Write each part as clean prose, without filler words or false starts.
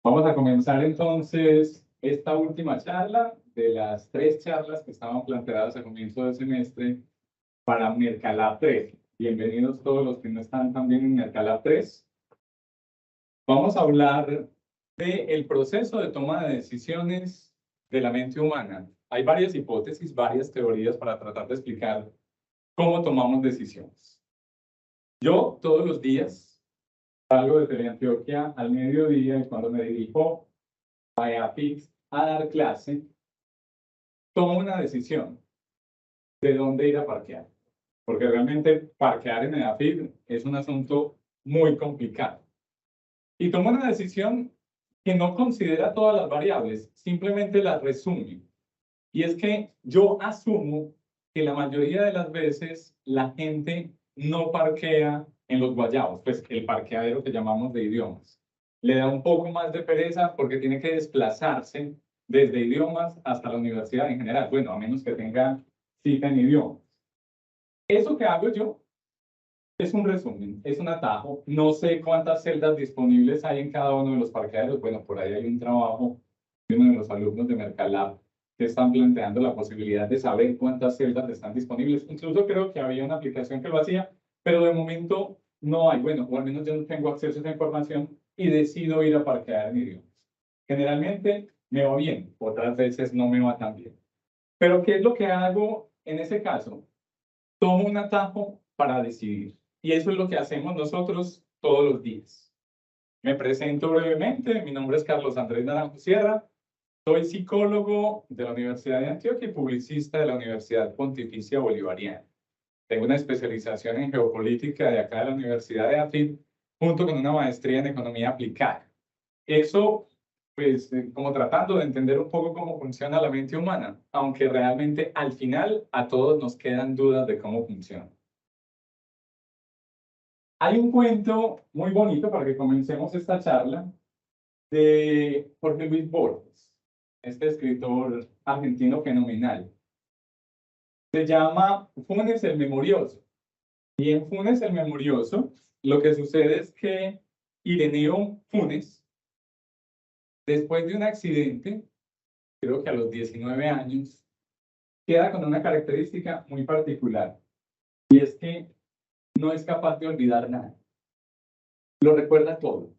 Vamos a comenzar entonces esta última charla de las 3 charlas que estaban planteadas a comienzo del semestre para Mercalab 3. Bienvenidos todos los que no están también en Mercalab 3. Vamos a hablar del proceso de toma de decisiones de la mente humana. Hay varias hipótesis, varias teorías para tratar de explicar cómo tomamos decisiones. Yo todos los días salgo de Teleantioquia al mediodía y cuando me dirijo a EAFIT a dar clase, tomo una decisión de dónde ir a parquear. Porque realmente parquear en EAFIT es un asunto muy complicado. Y tomo una decisión que no considera todas las variables, simplemente las resume. Y es que yo asumo que la mayoría de las veces la gente no parquea en los guayabos, pues el parqueadero que llamamos de idiomas. Le da un poco más de pereza porque tiene que desplazarse desde idiomas hasta la universidad en general. Bueno, a menos que tenga cita en idiomas. Eso que hago yo es un resumen, es un atajo. No sé cuántas celdas disponibles hay en cada uno de los parqueaderos. Bueno, por ahí hay un trabajo de uno de los alumnos de Mercalab que están planteando la posibilidad de saber cuántas celdas están disponibles. Incluso creo que había una aplicación que lo hacía, pero de momento no hay. Bueno, o al menos yo no tengo acceso a esa información y decido ir a parquear en idiomas. Generalmente me va bien, otras veces no me va tan bien. Pero ¿qué es lo que hago en ese caso? Tomo un atajo para decidir. Y eso es lo que hacemos nosotros todos los días. Me presento brevemente. Mi nombre es Carlos Andrés Naranjo Sierra. Soy psicólogo de la Universidad de Antioquia y publicista de la Universidad Pontificia Bolivariana. Tengo una especialización en geopolítica de acá de la Universidad de AFIT, junto con una maestría en economía aplicada. Eso, pues, como tratando de entender un poco cómo funciona la mente humana, aunque realmente al final a todos nos quedan dudas de cómo funciona. Hay un cuento muy bonito para que comencemos esta charla de Jorge Luis Borges, este escritor argentino fenomenal. Se llama Funes el Memorioso. Y en Funes el Memorioso, lo que sucede es que Ireneo Funes, después de un accidente, creo que a los 19 años, queda con una característica muy particular. Y es que no es capaz de olvidar nada. Lo recuerda todo.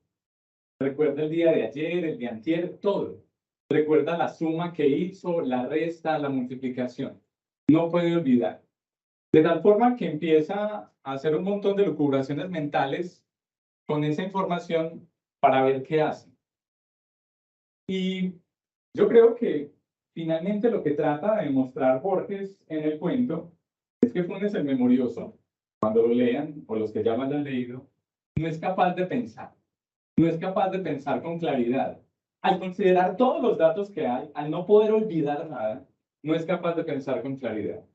Recuerda el día de ayer, el de antier, todo. Recuerda la suma que hizo, la resta, la multiplicación. No puede olvidar. De tal forma que empieza a hacer un montón de lucubraciones mentales con esa información para ver qué hace. Y yo creo que finalmente lo que trata de mostrar Borges en el cuento es que Funes el Memorioso, cuando lo lean, o los que ya lo hayan leído, no es capaz de pensar. No es capaz de pensar con claridad. Al considerar todos los datos que hay, al no poder olvidar nada, no es capaz de pensar con claridad.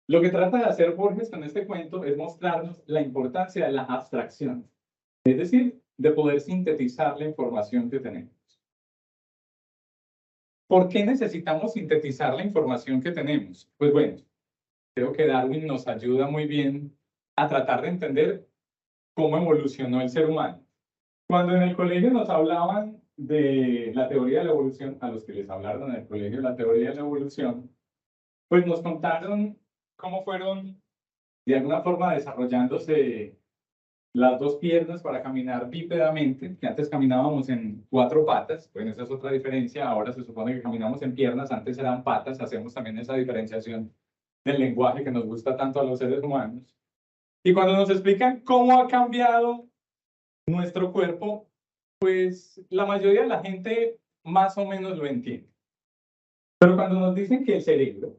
Lo que trata de hacer Borges con este cuento es mostrarnos la importancia de la abstracción, es decir, de poder sintetizar la información que tenemos. ¿Por qué necesitamos sintetizar la información que tenemos? Pues bueno, creo que Darwin nos ayuda muy bien a tratar de entender cómo evolucionó el ser humano. Cuando en el colegio nos hablaban de la teoría de la evolución, a los que les hablaron en el colegio de la teoría de la evolución, pues nos contaron cómo fueron de alguna forma desarrollándose las dos piernas para caminar bípedamente, que antes caminábamos en 4 patas, bueno, esa es otra diferencia, ahora se supone que caminamos en piernas, antes eran patas, hacemos también esa diferenciación del lenguaje que nos gusta tanto a los seres humanos. Y cuando nos explican cómo ha cambiado nuestro cuerpo, pues la mayoría de la gente más o menos lo entiende. Pero cuando nos dicen que el cerebro,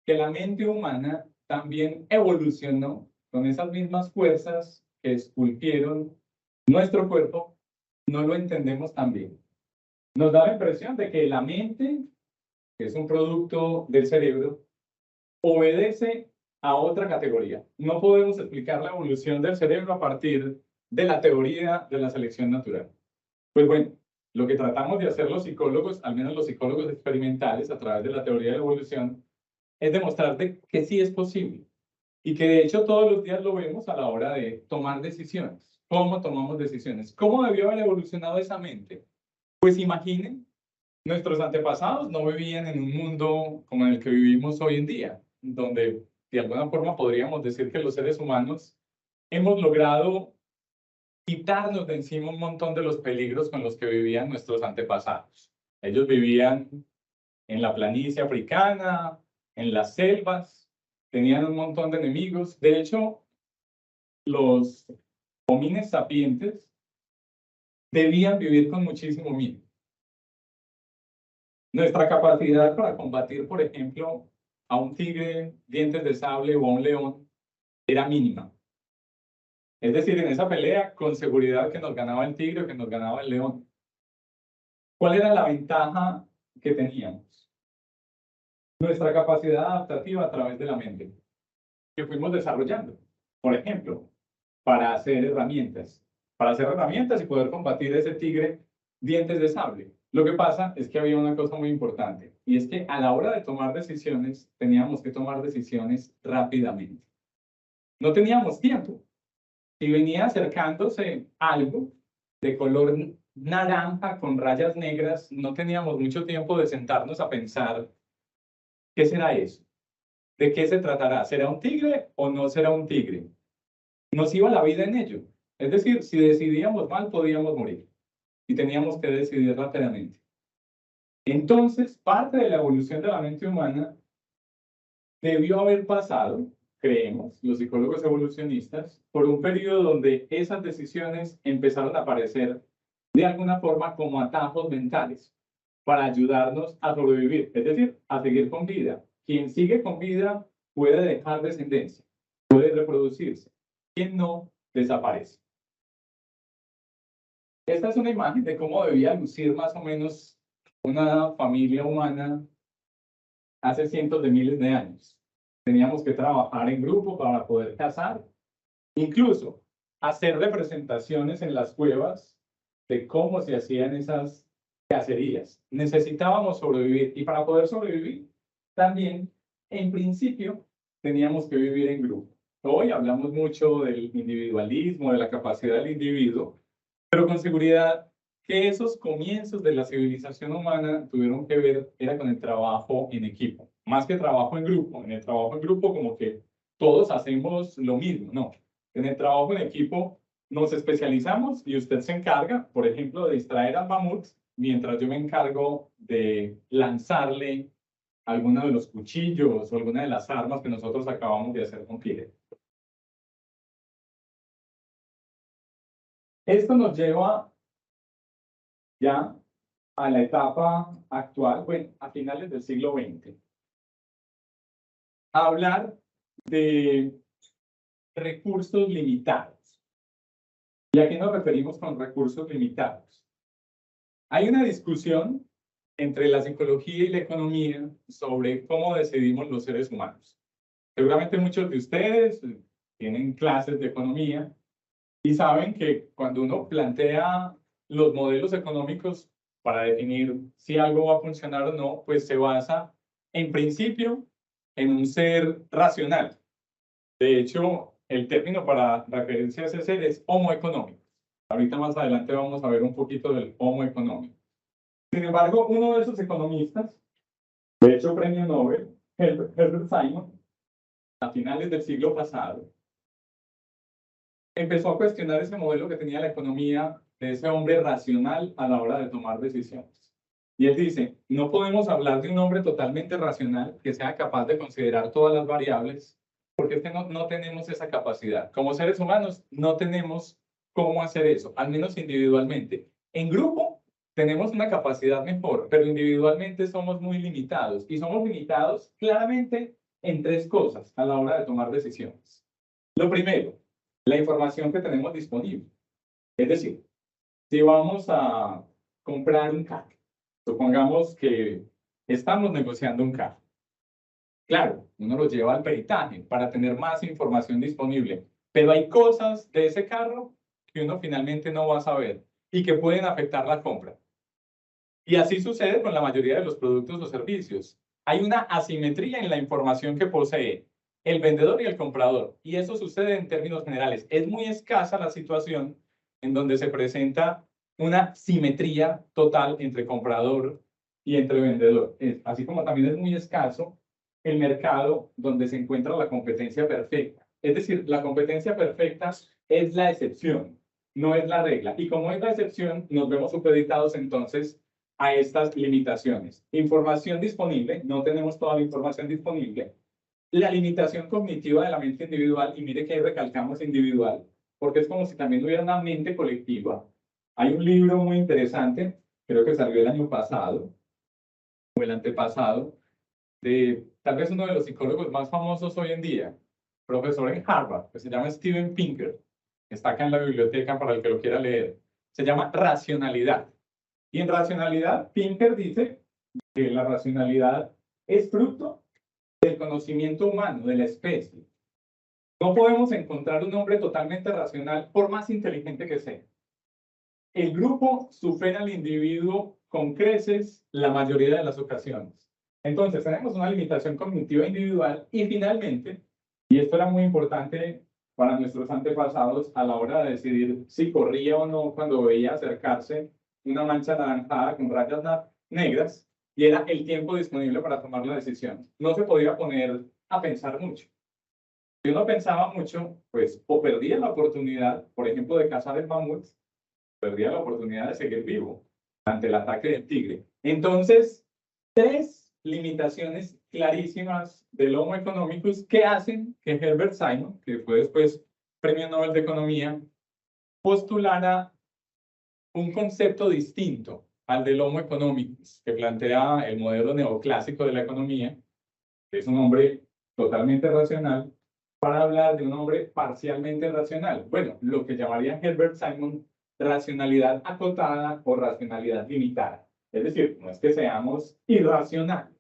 que la mente humana también evolucionó con esas mismas fuerzas que esculpieron nuestro cuerpo, no lo entendemos tan bien. Nos da la impresión de que la mente, que es un producto del cerebro, obedece a otra categoría. No podemos explicar la evolución del cerebro a partir de la teoría de la selección natural. Pues bueno, lo que tratamos de hacer los psicólogos, al menos los psicólogos experimentales, a través de la teoría de la evolución, es demostrarte que sí es posible. Y que de hecho todos los días lo vemos a la hora de tomar decisiones. ¿Cómo tomamos decisiones? ¿Cómo debió haber evolucionado esa mente? Pues imaginen, nuestros antepasados no vivían en un mundo como en el que vivimos hoy en día, donde de alguna forma podríamos decir que los seres humanos hemos logrado quitarnos de encima un montón de los peligros con los que vivían nuestros antepasados. Ellos vivían en la planicie africana, en las selvas, tenían un montón de enemigos. De hecho, los homines sapientes debían vivir con muchísimo miedo. Nuestra capacidad para combatir, por ejemplo, a un tigre, dientes de sable o a un león era mínima. Es decir, en esa pelea, con seguridad que nos ganaba el tigre o que nos ganaba el león. ¿Cuál era la ventaja que teníamos? Nuestra capacidad adaptativa a través de la mente, que fuimos desarrollando. Por ejemplo, para hacer herramientas y poder combatir ese tigre dientes de sable. Lo que pasa es que había una cosa muy importante, y es que a la hora de tomar decisiones, teníamos que tomar decisiones rápidamente. No teníamos tiempo. Si venía acercándose algo de color naranja con rayas negras, no teníamos mucho tiempo de sentarnos a pensar, ¿qué será eso? ¿De qué se tratará? ¿Será un tigre o no será un tigre? Nos iba la vida en ello. Es decir, si decidíamos mal, podíamos morir. Y teníamos que decidir rápidamente. Entonces, parte de la evolución de la mente humana debió haber pasado, creemos, los psicólogos evolucionistas, por un periodo donde esas decisiones empezaron a aparecer de alguna forma como atajos mentales para ayudarnos a sobrevivir, es decir, a seguir con vida. Quien sigue con vida puede dejar descendencia, puede reproducirse. Quien no, desaparece. Esta es una imagen de cómo debía lucir más o menos una familia humana hace cientos de miles de años. Teníamos que trabajar en grupo para poder cazar, incluso hacer representaciones en las cuevas de cómo se hacían esas cacerías. Necesitábamos sobrevivir, y para poder sobrevivir también, en principio, teníamos que vivir en grupo. Hoy hablamos mucho del individualismo, de la capacidad del individuo, pero con seguridad que esos comienzos de la civilización humana tuvieron que ver era con el trabajo en equipo, más que trabajo en grupo. En el trabajo en grupo como que todos hacemos lo mismo, no. En el trabajo en equipo nos especializamos y usted se encarga, por ejemplo, de distraer al mamut, mientras yo me encargo de lanzarle alguno de los cuchillos o alguna de las armas que nosotros acabamos de hacer con Tigre. Esto nos lleva ya a la etapa actual, bueno, a finales del siglo XX, a hablar de recursos limitados. ¿Y a qué nos referimos con recursos limitados? Hay una discusión entre la psicología y la economía sobre cómo decidimos los seres humanos. Seguramente muchos de ustedes tienen clases de economía y saben que cuando uno plantea los modelos económicos para definir si algo va a funcionar o no, pues se basa en principio en un ser racional. De hecho, el término para referirse a ese ser es homo económico. Ahorita más adelante vamos a ver un poquito del homo económico. Sin embargo, uno de esos economistas, de hecho premio Nobel, Herbert Simon, a finales del siglo pasado, empezó a cuestionar ese modelo que tenía la economía de ese hombre racional a la hora de tomar decisiones. Y él dice, no podemos hablar de un hombre totalmente racional que sea capaz de considerar todas las variables, porque es que no tenemos esa capacidad. Como seres humanos no tenemos cómo hacer eso, al menos individualmente. En grupo tenemos una capacidad mejor, pero individualmente somos muy limitados. Y somos limitados claramente en tres cosas a la hora de tomar decisiones. Lo primero, la información que tenemos disponible. Es decir, si vamos a comprar un carro, supongamos que estamos negociando un carro. Claro, uno lo lleva al peritaje para tener más información disponible, pero hay cosas de ese carro que uno finalmente no va a saber y que pueden afectar la compra. Y así sucede con la mayoría de los productos o servicios. Hay una asimetría en la información que posee el vendedor y el comprador, y eso sucede en términos generales. Es muy escasa la situación en donde se presenta una simetría total entre comprador y entre vendedor. Así como también es muy escaso el mercado donde se encuentra la competencia perfecta. Es decir, la competencia perfecta es la excepción, no es la regla. Y como es la excepción, nos vemos supeditados entonces a estas limitaciones. Información disponible, no tenemos toda la información disponible. La limitación cognitiva de la mente individual, y mire que ahí recalcamos individual, porque es como si también hubiera una mente colectiva. Hay un libro muy interesante, creo que salió el año pasado, o el antepasado, de tal vez uno de los psicólogos más famosos hoy en día, profesor en Harvard, que se llama Steven Pinker, que está acá en la biblioteca para el que lo quiera leer. Se llama Racionalidad. Y en Racionalidad, Pinker dice que la racionalidad es fruto del conocimiento humano, de la especie. No podemos encontrar un hombre totalmente racional, por más inteligente que sea. El grupo supera al individuo con creces la mayoría de las ocasiones. Entonces, tenemos una limitación cognitiva individual y finalmente, y esto era muy importante para nuestros antepasados a la hora de decidir si corría o no cuando veía acercarse una mancha anaranjada con rayas negras, y era el tiempo disponible para tomar la decisión. No se podía poner a pensar mucho. Si uno pensaba mucho, pues o perdía la oportunidad, por ejemplo, de cazar el mamut, perdía la oportunidad de seguir vivo ante el ataque del tigre. Entonces, tres limitaciones clarísimas del Homo economicus que hacen que Herbert Simon, que fue después Premio Nobel de Economía, postulara un concepto distinto al del Homo economicus, que plantea el modelo neoclásico de la economía, que es un hombre totalmente racional, para hablar de un hombre parcialmente racional. Bueno, lo que llamaría Herbert Simon racionalidad acotada o racionalidad limitada. Es decir, no es que seamos irracionales,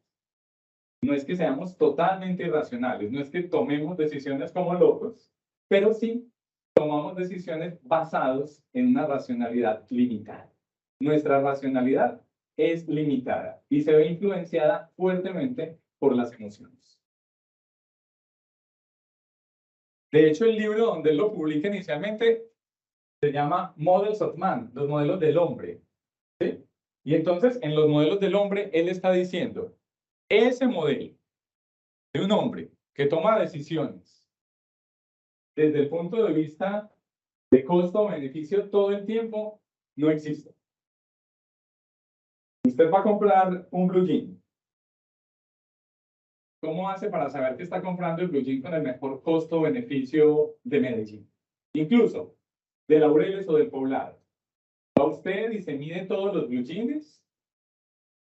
no es que seamos totalmente irracionales, no es que tomemos decisiones como locos, pero sí tomamos decisiones basadas en una racionalidad limitada. Nuestra racionalidad es limitada y se ve influenciada fuertemente por las emociones. De hecho, el libro donde él lo publica inicialmente se llama Models of Man, los modelos del hombre. ¿Sí? Y entonces, en los modelos del hombre, él está diciendo, ese modelo de un hombre que toma decisiones desde el punto de vista de costo-beneficio todo el tiempo, no existe. Usted va a comprar un blue jean. ¿Cómo hace para saber que está comprando el blue jean con el mejor costo-beneficio de Medellín? Incluso de Laureles o del Poblado. Va usted y se mide todos los blue jeans,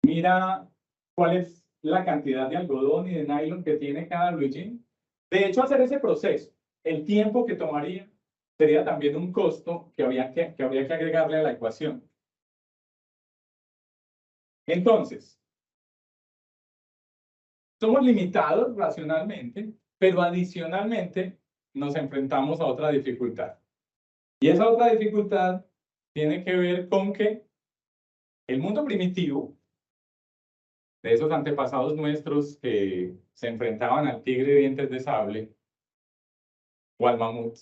mira cuál es la cantidad de algodón y de nylon que tiene cada blue jean. De hecho, hacer ese proceso, el tiempo que tomaría, sería también un costo que habría que agregarle a la ecuación. Entonces, somos limitados racionalmente, pero adicionalmente nos enfrentamos a otra dificultad. Y esa otra dificultad tiene que ver con que el mundo primitivo, de esos antepasados nuestros que se enfrentaban al tigre de dientes de sable o al mamut,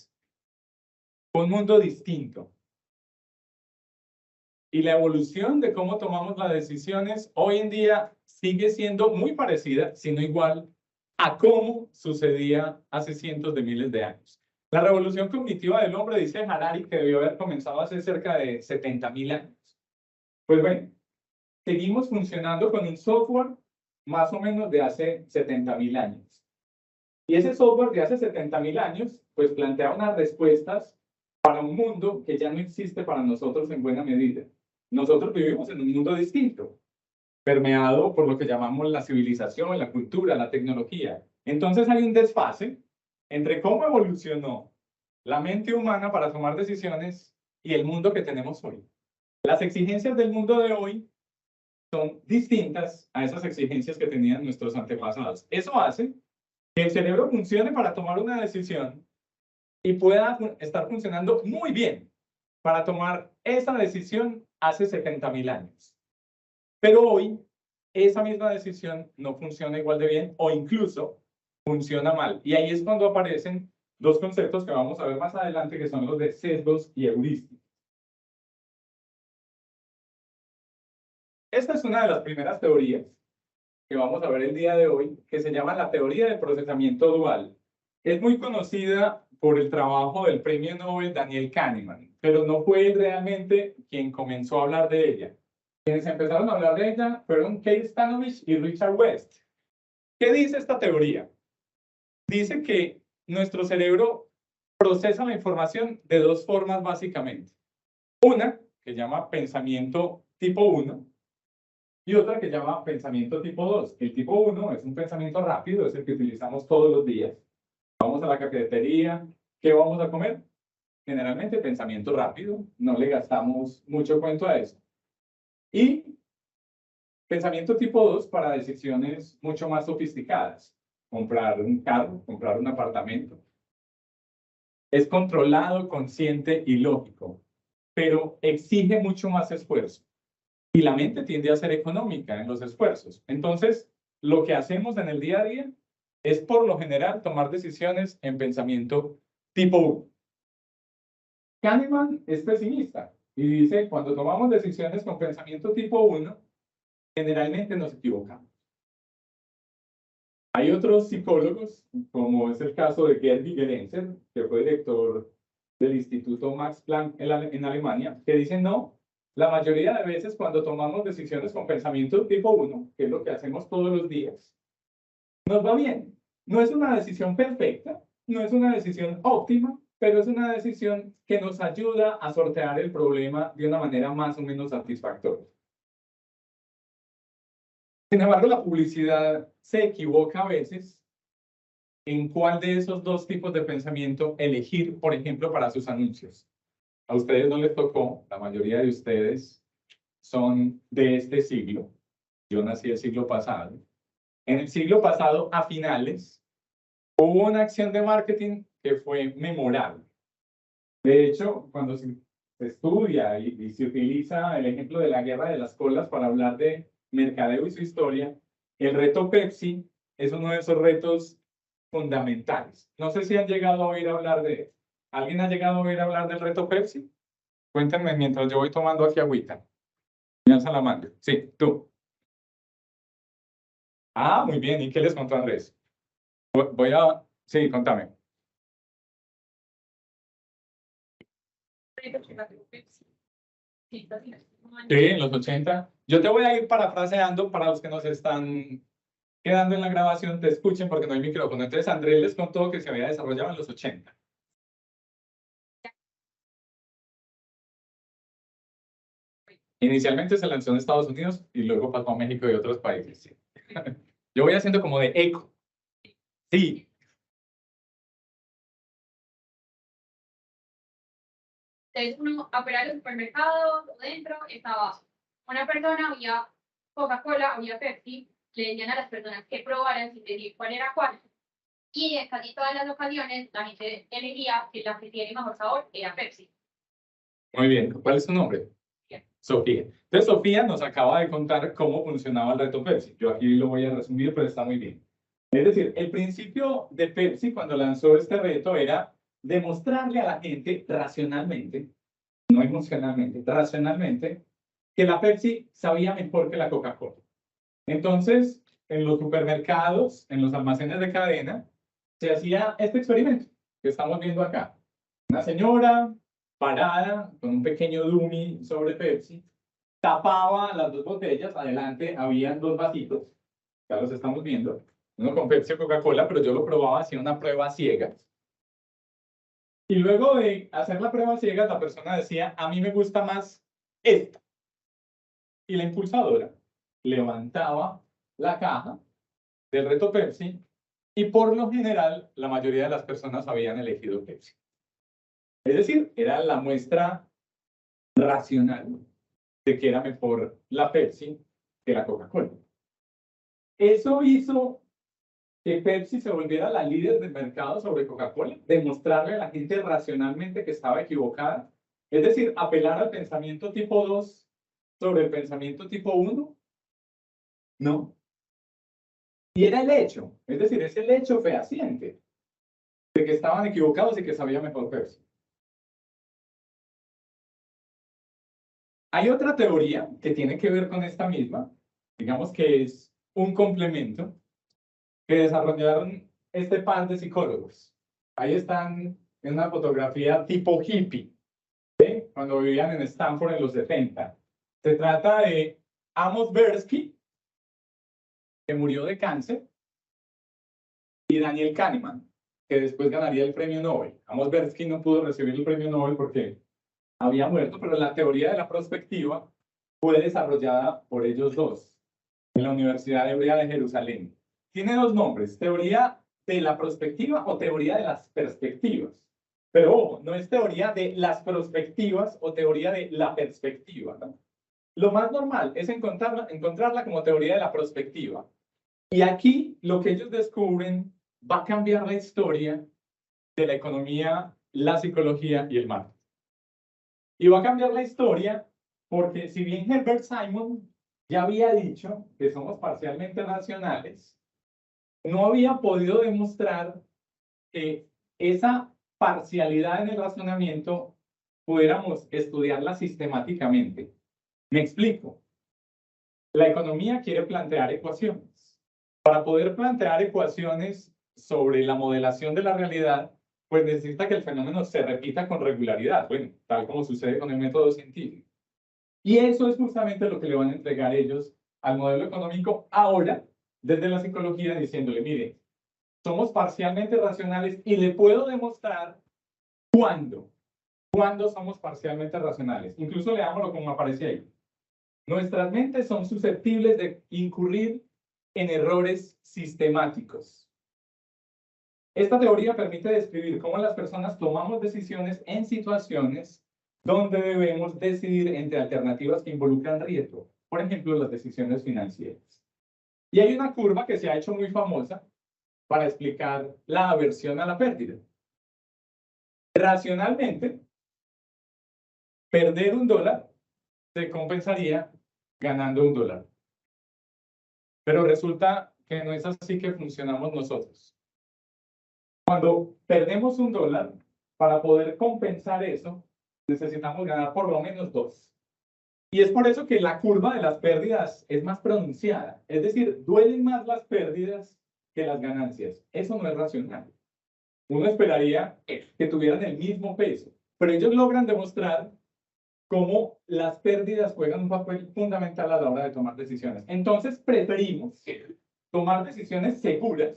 fue un mundo distinto. Y la evolución de cómo tomamos las decisiones hoy en día sigue siendo muy parecida, si no igual, a cómo sucedía hace cientos de miles de años. La revolución cognitiva del hombre, dice Harari, que debió haber comenzado hace cerca de 70.000 años. Pues bueno, seguimos funcionando con un software más o menos de hace 70.000 años. Y ese software de hace 70.000 años, pues plantea unas respuestas para un mundo que ya no existe para nosotros en buena medida. Nosotros vivimos en un mundo distinto, permeado por lo que llamamos la civilización, la cultura, la tecnología. Entonces hay un desfase entre cómo evolucionó la mente humana para tomar decisiones y el mundo que tenemos hoy. Las exigencias del mundo de hoy son distintas a esas exigencias que tenían nuestros antepasados. Eso hace que el cerebro funcione para tomar una decisión y pueda estar funcionando muy bien para tomar esa decisión hace 70.000 años. Pero hoy, esa misma decisión no funciona igual de bien o incluso funciona mal. Y ahí es cuando aparecen dos conceptos que vamos a ver más adelante, que son los de sesgos y heurísticos. esta es una de las primeras teorías que vamos a ver el día de hoy, que se llama la teoría del procesamiento dual. Es muy conocida por el trabajo del premio Nobel Daniel Kahneman, pero no fue él realmente quien comenzó a hablar de ella. Quienes empezaron a hablar de ella fueron Kate Stanovich y Richard West. ¿Qué dice esta teoría? Dice que nuestro cerebro procesa la información de dos formas básicamente. Una que llama pensamiento tipo 1 y otra que llama pensamiento tipo 2. El tipo 1 es un pensamiento rápido, es el que utilizamos todos los días. Vamos a la cafetería, ¿qué vamos a comer? Generalmente pensamiento rápido, no le gastamos mucho cuento a eso. Y pensamiento tipo 2 para decisiones mucho más sofisticadas. Comprar un carro, comprar un apartamento. Es controlado, consciente y lógico, pero exige mucho más esfuerzo. Y la mente tiende a ser económica en los esfuerzos. Entonces, lo que hacemos en el día a día es por lo general tomar decisiones en pensamiento tipo 1. Kahneman es pesimista y dice, cuando tomamos decisiones con pensamiento tipo 1, generalmente nos equivocamos. Hay otros psicólogos, como es el caso de Gerd Gigerenzer, que fue director del Instituto Max Planck en Alemania, que dicen no, la mayoría de veces cuando tomamos decisiones con pensamiento tipo 1, que es lo que hacemos todos los días, nos va bien. No es una decisión perfecta, no es una decisión óptima, pero es una decisión que nos ayuda a sortear el problema de una manera más o menos satisfactoria. Sin embargo, la publicidad se equivoca a veces en cuál de esos dos tipos de pensamiento elegir, por ejemplo, para sus anuncios. A ustedes no les tocó, la mayoría de ustedes son de este siglo. Yo nací el siglo pasado. En el siglo pasado, a finales, hubo una acción de marketing que fue memorable. De hecho, cuando se estudia y se utiliza el ejemplo de la guerra de las colas para hablar de mercadeo y su historia, el reto Pepsi es uno de esos retos fundamentales. No sé si han llegado a oír hablar de él. ¿Alguien ha llegado a oír hablar del reto Pepsi? Cuéntenme mientras yo voy tomando aquí agüita. Me alza la mano. Sí, tú. Ah, muy bien. ¿Y qué les contó Andrés? Voy a... Sí, contame. Sí, en los 80. Yo te voy a ir parafraseando para los que nos están quedando en la grabación, te escuchen porque no hay micrófono. Entonces Andrés les contó que se había desarrollado en los 80. Inicialmente se lanzó en Estados Unidos y luego pasó a México y otros países. Sí. Yo voy haciendo como de eco. Sí. Entonces uno afuera del supermercado, dentro, estaba una persona, había Coca-Cola, había Pepsi, le decían a las personas que probaran sin decir cuál era cuál. Y en casi todas las ocasiones la gente elegía que la que tiene mejor sabor era Pepsi. Muy bien. ¿Cuál es su nombre? Sofía. Entonces Sofía nos acaba de contar cómo funcionaba el reto Pepsi. Yo aquí lo voy a resumir, pero está muy bien. Es decir, el principio de Pepsi cuando lanzó este reto era demostrarle a la gente racionalmente, no emocionalmente, racionalmente, que la Pepsi sabía mejor que la Coca-Cola. Entonces, en los supermercados, en los almacenes de cadena, se hacía este experimento que estamos viendo acá. Una señora parada con un pequeño dummy sobre Pepsi, tapaba las dos botellas, adelante habían dos vasitos, ya los estamos viendo, uno con Pepsi o Coca-Cola, pero yo lo probaba, hacía una prueba ciega. Y luego de hacer la prueba ciega, la persona decía, a mí me gusta más esta. Y la impulsadora levantaba la caja del reto Pepsi y por lo general la mayoría de las personas habían elegido Pepsi. Es decir, era la muestra racional de que era mejor la Pepsi que la Coca-Cola. Eso hizo que Pepsi se volviera la líder del mercado sobre Coca-Cola, demostrarle a la gente racionalmente que estaba equivocada, es decir, apelar al pensamiento tipo 2 sobre el pensamiento tipo 1. No. Y era el hecho, es decir, es el hecho fehaciente de que estaban equivocados y que sabía mejor Pepsi. Hay otra teoría que tiene que ver con esta misma, digamos que es un complemento, que desarrollaron este par de psicólogos. Ahí están en una fotografía tipo hippie, ¿sí? Cuando vivían en Stanford en los 70. Se trata de Amos Tversky, que murió de cáncer, y Daniel Kahneman, que después ganaría el premio Nobel. Amos Tversky no pudo recibir el premio Nobel porque había muerto, pero la teoría de la prospectiva fue desarrollada por ellos dos en la Universidad Hebrea de Jerusalén. Tiene dos nombres, teoría de la prospectiva o teoría de las perspectivas. Pero ojo, no es teoría de las perspectivas o teoría de la perspectiva, ¿no? Lo más normal es encontrarla como teoría de la prospectiva. Y aquí lo que ellos descubren va a cambiar la historia de la economía, la psicología y el marketing. Y va a cambiar la historia porque si bien Herbert Simon ya había dicho que somos parcialmente racionales, no había podido demostrar que esa parcialidad en el razonamiento pudiéramos estudiarla sistemáticamente. Me explico. La economía quiere plantear ecuaciones. Para poder plantear ecuaciones sobre la modelación de la realidad, pues necesita que el fenómeno se repita con regularidad, bueno, tal como sucede con el método científico. Y eso es justamente lo que le van a entregar ellos al modelo económico ahora, desde la psicología, diciéndole, mire, somos parcialmente racionales y le puedo demostrar cuándo somos parcialmente racionales. Incluso leámoslo como aparece ahí. Nuestras mentes son susceptibles de incurrir en errores sistemáticos. Esta teoría permite describir cómo las personas tomamos decisiones en situaciones donde debemos decidir entre alternativas que involucran riesgo, por ejemplo, las decisiones financieras. Y hay una curva que se ha hecho muy famosa para explicar la aversión a la pérdida. Racionalmente, perder $1 se compensaría ganando $1. Pero resulta que no es así que funcionamos nosotros. Cuando perdemos $1, para poder compensar eso, necesitamos ganar por lo menos 2. Y es por eso que la curva de las pérdidas es más pronunciada. Es decir, duelen más las pérdidas que las ganancias. Eso no es racional. Uno esperaría que tuvieran el mismo peso, pero ellos logran demostrar cómo las pérdidas juegan un papel fundamental a la hora de tomar decisiones. Entonces, preferimos tomar decisiones seguras,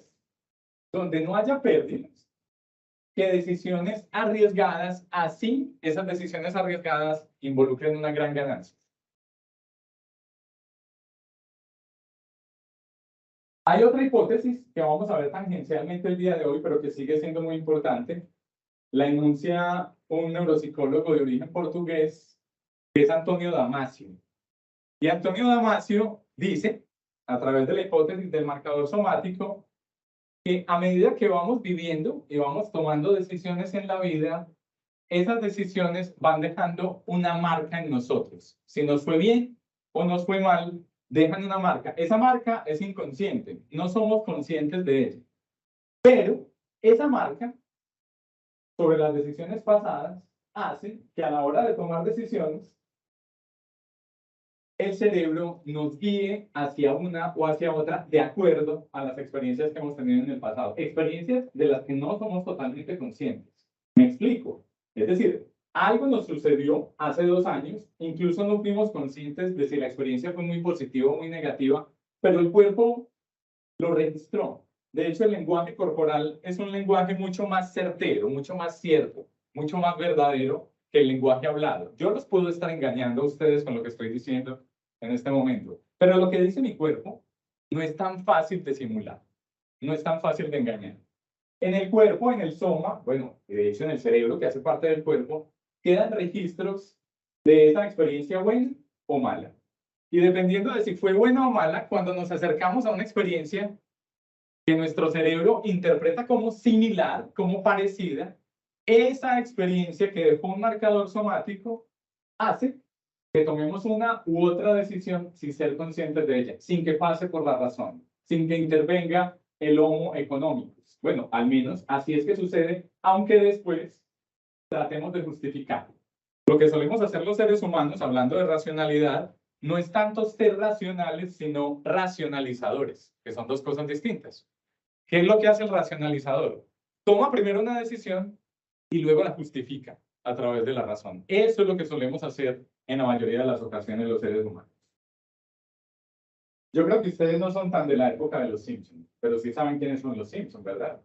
donde no haya pérdidas, que decisiones arriesgadas, así esas decisiones arriesgadas involucren una gran ganancia. Hay otra hipótesis que vamos a ver tangencialmente el día de hoy, pero que sigue siendo muy importante. La enuncia un neuropsicólogo de origen portugués, que es Antonio Damasio. Y Antonio Damasio dice, a través de la hipótesis del marcador somático, que a medida que vamos viviendo y vamos tomando decisiones en la vida, esas decisiones van dejando una marca en nosotros. Si nos fue bien o nos fue mal, dejan una marca. Esa marca es inconsciente, no somos conscientes de ella. Pero esa marca sobre las decisiones pasadas hace que a la hora de tomar decisiones, el cerebro nos guíe hacia una o hacia otra de acuerdo a las experiencias que hemos tenido en el pasado. Experiencias de las que no somos totalmente conscientes. Me explico. Es decir, algo nos sucedió hace 2 años, incluso no fuimos conscientes de si la experiencia fue muy positiva o muy negativa, pero el cuerpo lo registró. De hecho, el lenguaje corporal es un lenguaje mucho más certero, mucho más cierto, mucho más verdadero que el lenguaje hablado. Yo los puedo estar engañando a ustedes con lo que estoy diciendo en este momento, pero lo que dice mi cuerpo no es tan fácil de simular, no es tan fácil de engañar. En el cuerpo, en el soma, bueno, de hecho en el cerebro que hace parte del cuerpo, quedan registros de esa experiencia buena o mala. Y dependiendo de si fue buena o mala, cuando nos acercamos a una experiencia que nuestro cerebro interpreta como similar, como parecida, esa experiencia que dejó un marcador somático hace que tomemos una u otra decisión sin ser conscientes de ella, sin que pase por la razón, sin que intervenga el homo economicus. Bueno, al menos así es que sucede, aunque después tratemos de justificarlo. Lo que solemos hacer los seres humanos, hablando de racionalidad, no es tanto ser racionales, sino racionalizadores, que son dos cosas distintas. ¿Qué es lo que hace el racionalizador? Toma primero una decisión y luego la justifica a través de la razón. Eso es lo que solemos hacer en la mayoría de las ocasiones los seres humanos. Yo creo que ustedes no son tan de la época de los Simpsons, pero sí saben quiénes son los Simpsons, ¿verdad?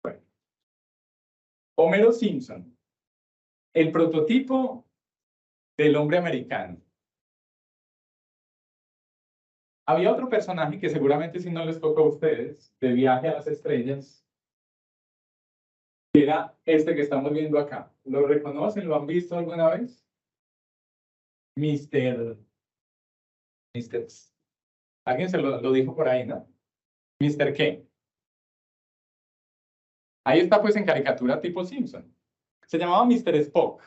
Bueno. Homero Simpson, el prototipo del hombre americano. Había otro personaje que seguramente si no les tocó a ustedes, de Viaje a las Estrellas, que era este que estamos viendo acá. ¿Lo reconocen? ¿Lo han visto alguna vez? Mr. Alguien se lo dijo por ahí, ¿no? ¿Mr. qué? Ahí está pues en caricatura tipo Simpson. Se llamaba Mr. Spock.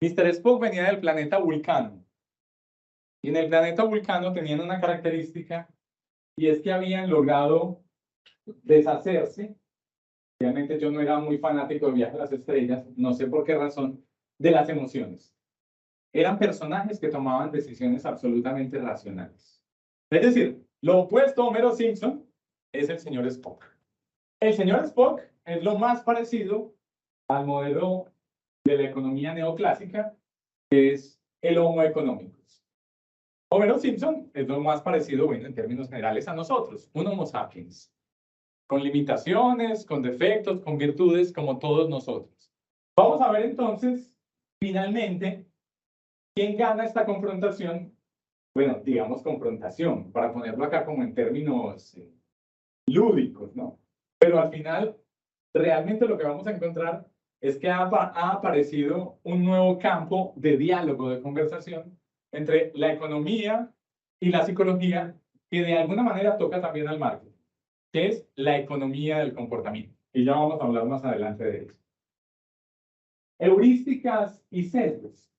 Mr. Spock venía del planeta Vulcano. Y en el planeta Vulcano tenían una característica, y es que habían logrado deshacerse. Obviamente yo no era muy fanático de Viaje a las Estrellas, no sé por qué razón, de las emociones. Eran personajes que tomaban decisiones absolutamente racionales. Es decir, lo opuesto a Homero Simpson es el señor Spock. El señor Spock es lo más parecido al modelo de la economía neoclásica, que es el Homo economicus. Homero Simpson es lo más parecido, bueno, en términos generales a nosotros, un Homo sapiens, con limitaciones, con defectos, con virtudes, como todos nosotros. Vamos a ver entonces, finalmente, quién gana esta confrontación. Bueno, digamos confrontación, para ponerlo acá como en términos lúdicos, ¿no? Pero al final, realmente lo que vamos a encontrar es que ha aparecido un nuevo campo de diálogo, de conversación entre la economía y la psicología, que de alguna manera toca también al marketing, que es la economía del comportamiento. Y ya vamos a hablar más adelante de eso. Heurísticas y sesgos.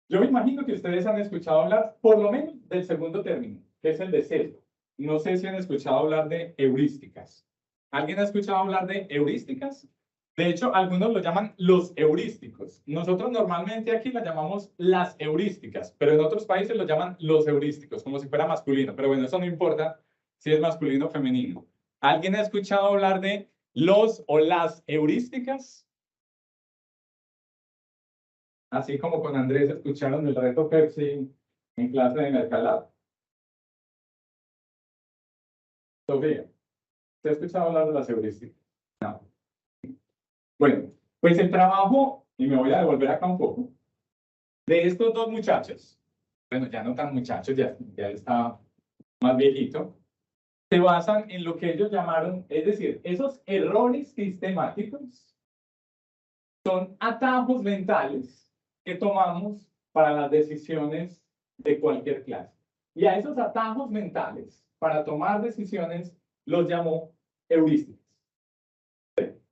Yo me imagino que ustedes han escuchado hablar, por lo menos, del segundo término, que es el de sesgo. No sé si han escuchado hablar de heurísticas. ¿Alguien ha escuchado hablar de heurísticas? De hecho, algunos lo llaman los heurísticos. Nosotros normalmente aquí la llamamos las heurísticas, pero en otros países lo llaman los heurísticos, como si fuera masculino. Pero bueno, eso no importa si es masculino o femenino. ¿Alguien ha escuchado hablar de los o las heurísticas? Así como con Andrés escucharon el reto Pepsi en clase de Mercalab. Sofía, ¿te has escuchado hablar de las heurísticas? No. Bueno, pues el trabajo, y me voy a devolver acá un poco, de estos dos muchachos, bueno, ya no tan muchachos, ya está más viejito, se basan en lo que ellos llamaron, es decir, esos errores sistemáticos son atajos mentales que tomamos para las decisiones de cualquier clase. Y a esos atajos mentales para tomar decisiones los llamó heurísticas.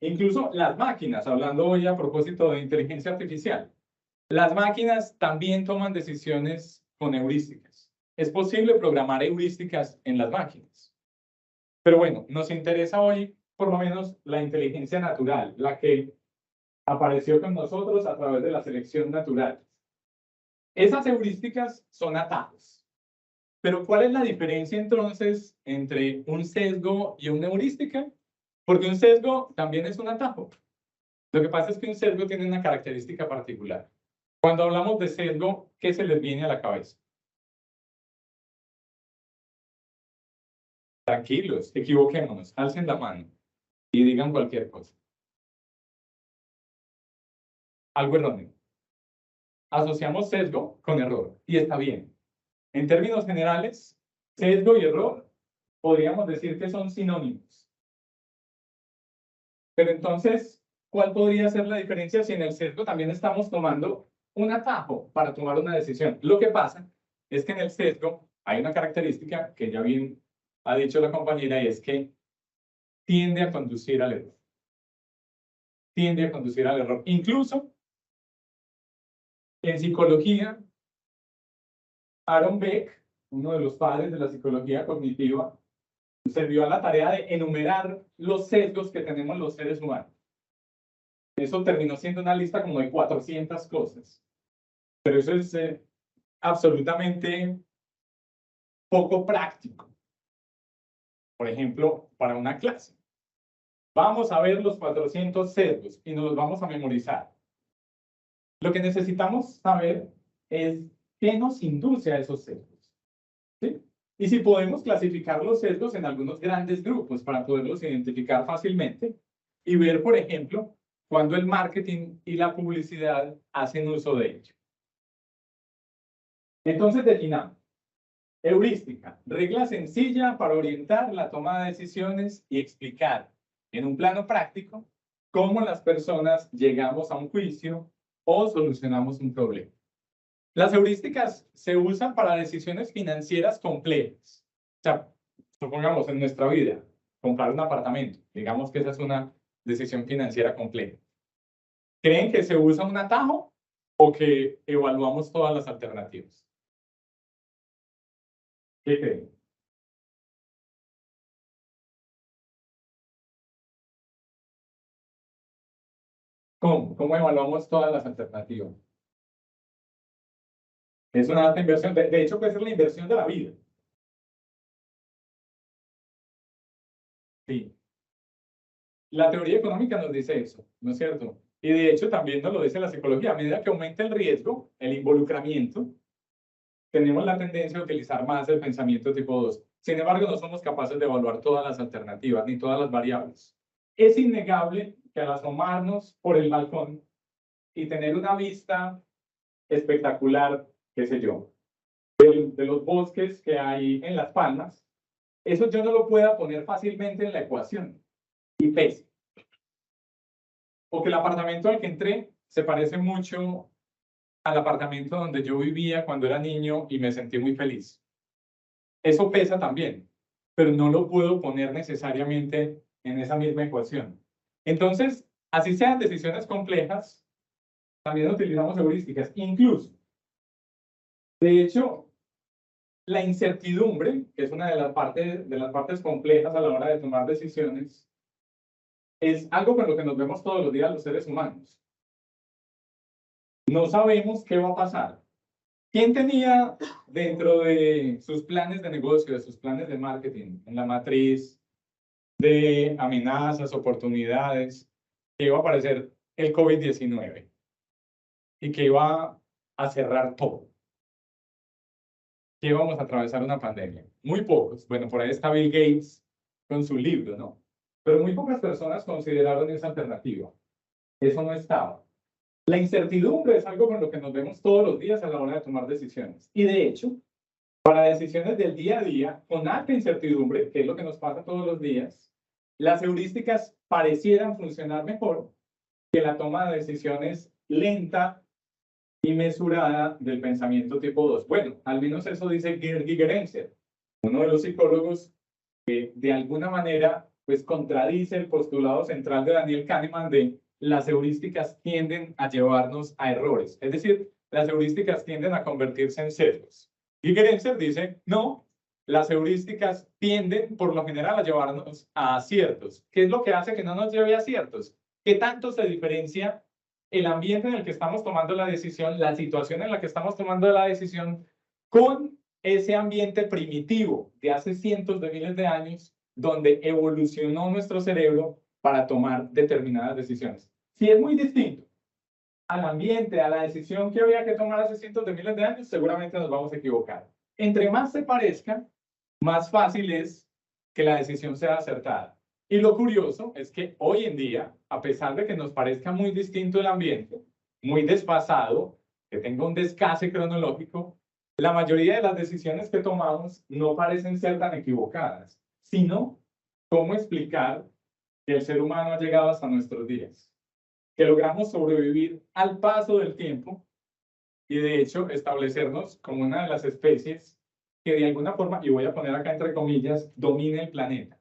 Incluso las máquinas, hablando hoy a propósito de inteligencia artificial, las máquinas también toman decisiones con heurísticas. Es posible programar heurísticas en las máquinas. Pero bueno, nos interesa hoy por lo menos la inteligencia natural, la que apareció con nosotros a través de la selección natural. Esas heurísticas son atajos. Pero ¿cuál es la diferencia entonces entre un sesgo y una heurística? Porque un sesgo también es un atajo. Lo que pasa es que un sesgo tiene una característica particular. Cuando hablamos de sesgo, ¿qué se les viene a la cabeza? Tranquilos, equivoquémonos, alcen la mano y digan cualquier cosa. Algo erróneo. Asociamos sesgo con error y está bien. En términos generales, sesgo y error podríamos decir que son sinónimos. Pero entonces, ¿cuál podría ser la diferencia si en el sesgo también estamos tomando un atajo para tomar una decisión? Lo que pasa es que en el sesgo hay una característica que ya bien ha dicho la compañera, y es que tiende a conducir al error. Tiende a conducir al error. Incluso en psicología, Aaron Beck, uno de los padres de la psicología cognitiva, se dio a la tarea de enumerar los sesgos que tenemos los seres humanos. Eso terminó siendo una lista como de 400 cosas. Pero eso es absolutamente poco práctico. Por ejemplo, para una clase. Vamos a ver los 400 sesgos y nos los vamos a memorizar. Lo que necesitamos saber es qué nos induce a esos sesgos, ¿sí? Y si podemos clasificar los sesgos en algunos grandes grupos para poderlos identificar fácilmente y ver, por ejemplo, cuando el marketing y la publicidad hacen uso de ello. Entonces definamos. Heurística, regla sencilla para orientar la toma de decisiones y explicar en un plano práctico cómo las personas llegamos a un juicio o solucionamos un problema. Las heurísticas se usan para decisiones financieras complejas. O sea, supongamos en nuestra vida, comprar un apartamento. Digamos que esa es una decisión financiera compleja. ¿Creen que se usa un atajo o que evaluamos todas las alternativas? ¿Qué creen? ¿Cómo? ¿Cómo evaluamos todas las alternativas? Es una alta inversión. De hecho, puede ser la inversión de la vida. Sí. La teoría económica nos dice eso, ¿no es cierto? Y de hecho también nos lo dice la psicología. A medida que aumenta el riesgo, el involucramiento, tenemos la tendencia a utilizar más el pensamiento tipo 2. Sin embargo, no somos capaces de evaluar todas las alternativas ni todas las variables. Es innegable que al asomarnos por el balcón y tener una vista espectacular, qué sé yo, de los bosques que hay en Las Palmas, eso yo no lo pueda poner fácilmente en la ecuación y pese. O que el apartamento al que entré se parece mucho al apartamento donde yo vivía cuando era niño y me sentí muy feliz. Eso pesa también, pero no lo puedo poner necesariamente en esa misma ecuación. Entonces, así sean decisiones complejas, también utilizamos heurísticas. Incluso, de hecho, la incertidumbre, que es una de las partes complejas a la hora de tomar decisiones, es algo con lo que nos vemos todos los días los seres humanos. No sabemos qué va a pasar. ¿Quién tenía dentro de sus planes de negocio, de sus planes de marketing, en la matriz de amenazas, oportunidades, que iba a aparecer el COVID-19 y que iba a cerrar todo? Que íbamos a atravesar una pandemia. Muy pocos. Bueno, por ahí está Bill Gates con su libro, ¿no? Pero muy pocas personas consideraron esa alternativa. Eso no estaba. La incertidumbre es algo con lo que nos vemos todos los días a la hora de tomar decisiones. Y de hecho, para decisiones del día a día, con alta incertidumbre, que es lo que nos pasa todos los días, las heurísticas parecieran funcionar mejor que la toma de decisiones lenta y mesurada del pensamiento tipo 2. Bueno, al menos eso dice Gerd Gigerenzer, uno de los psicólogos que de alguna manera pues contradice el postulado central de Daniel Kahneman de las heurísticas tienden a llevarnos a errores. Es decir, las heurísticas tienden a convertirse en sesgos. Gigerenzer dice, no, las heurísticas tienden por lo general a llevarnos a aciertos. ¿Qué es lo que hace que no nos lleve a aciertos? ¿Qué tanto se diferencia el ambiente en el que estamos tomando la decisión, la situación en la que estamos tomando la decisión, con ese ambiente primitivo de hace cientos de miles de años, donde evolucionó nuestro cerebro para tomar determinadas decisiones? Si es muy distinto al ambiente, a la decisión que había que tomar hace cientos de miles de años, seguramente nos vamos a equivocar. Entre más se parezca, más fácil es que la decisión sea acertada. Y lo curioso es que hoy en día, a pesar de que nos parezca muy distinto el ambiente, muy desfasado, que tenga un descase cronológico, la mayoría de las decisiones que tomamos no parecen ser tan equivocadas, sino cómo explicar que el ser humano ha llegado hasta nuestros días, que logramos sobrevivir al paso del tiempo y de hecho establecernos como una de las especies que de alguna forma, y voy a poner acá entre comillas, domina el planeta.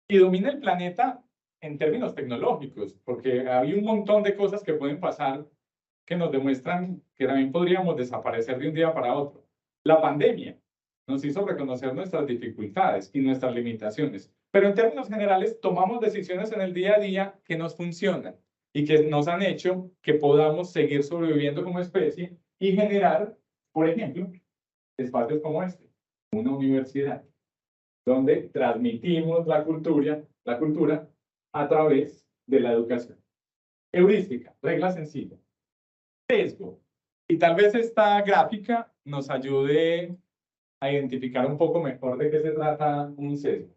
Y domina el planeta en términos tecnológicos, porque hay un montón de cosas que pueden pasar que nos demuestran que también podríamos desaparecer de un día para otro. La pandemia nos hizo reconocer nuestras dificultades y nuestras limitaciones, pero en términos generales tomamos decisiones en el día a día que nos funcionan. y que nos han hecho que podamos seguir sobreviviendo como especie y generar, por ejemplo, espacios como este, una universidad, donde transmitimos la cultura a través de la educación. Heurística, regla sencilla. Sesgo. Y tal vez esta gráfica nos ayude a identificar un poco mejor de qué se trata un sesgo.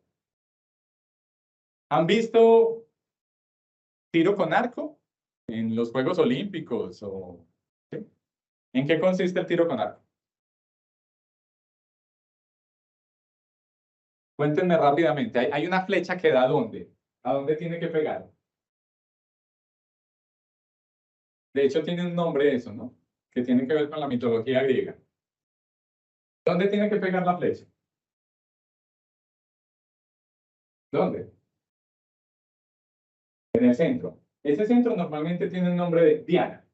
¿Han visto tiro con arco en los Juegos Olímpicos? ¿Sí? ¿En qué consiste el tiro con arco? Cuéntenme rápidamente. Hay una flecha que da ¿a dónde? ¿A dónde tiene que pegar? De hecho, tiene un nombre eso, ¿no? Que tiene que ver con la mitología griega. ¿Dónde tiene que pegar la flecha? ¿Dónde? En el centro. Ese centro normalmente tiene el nombre de Diana.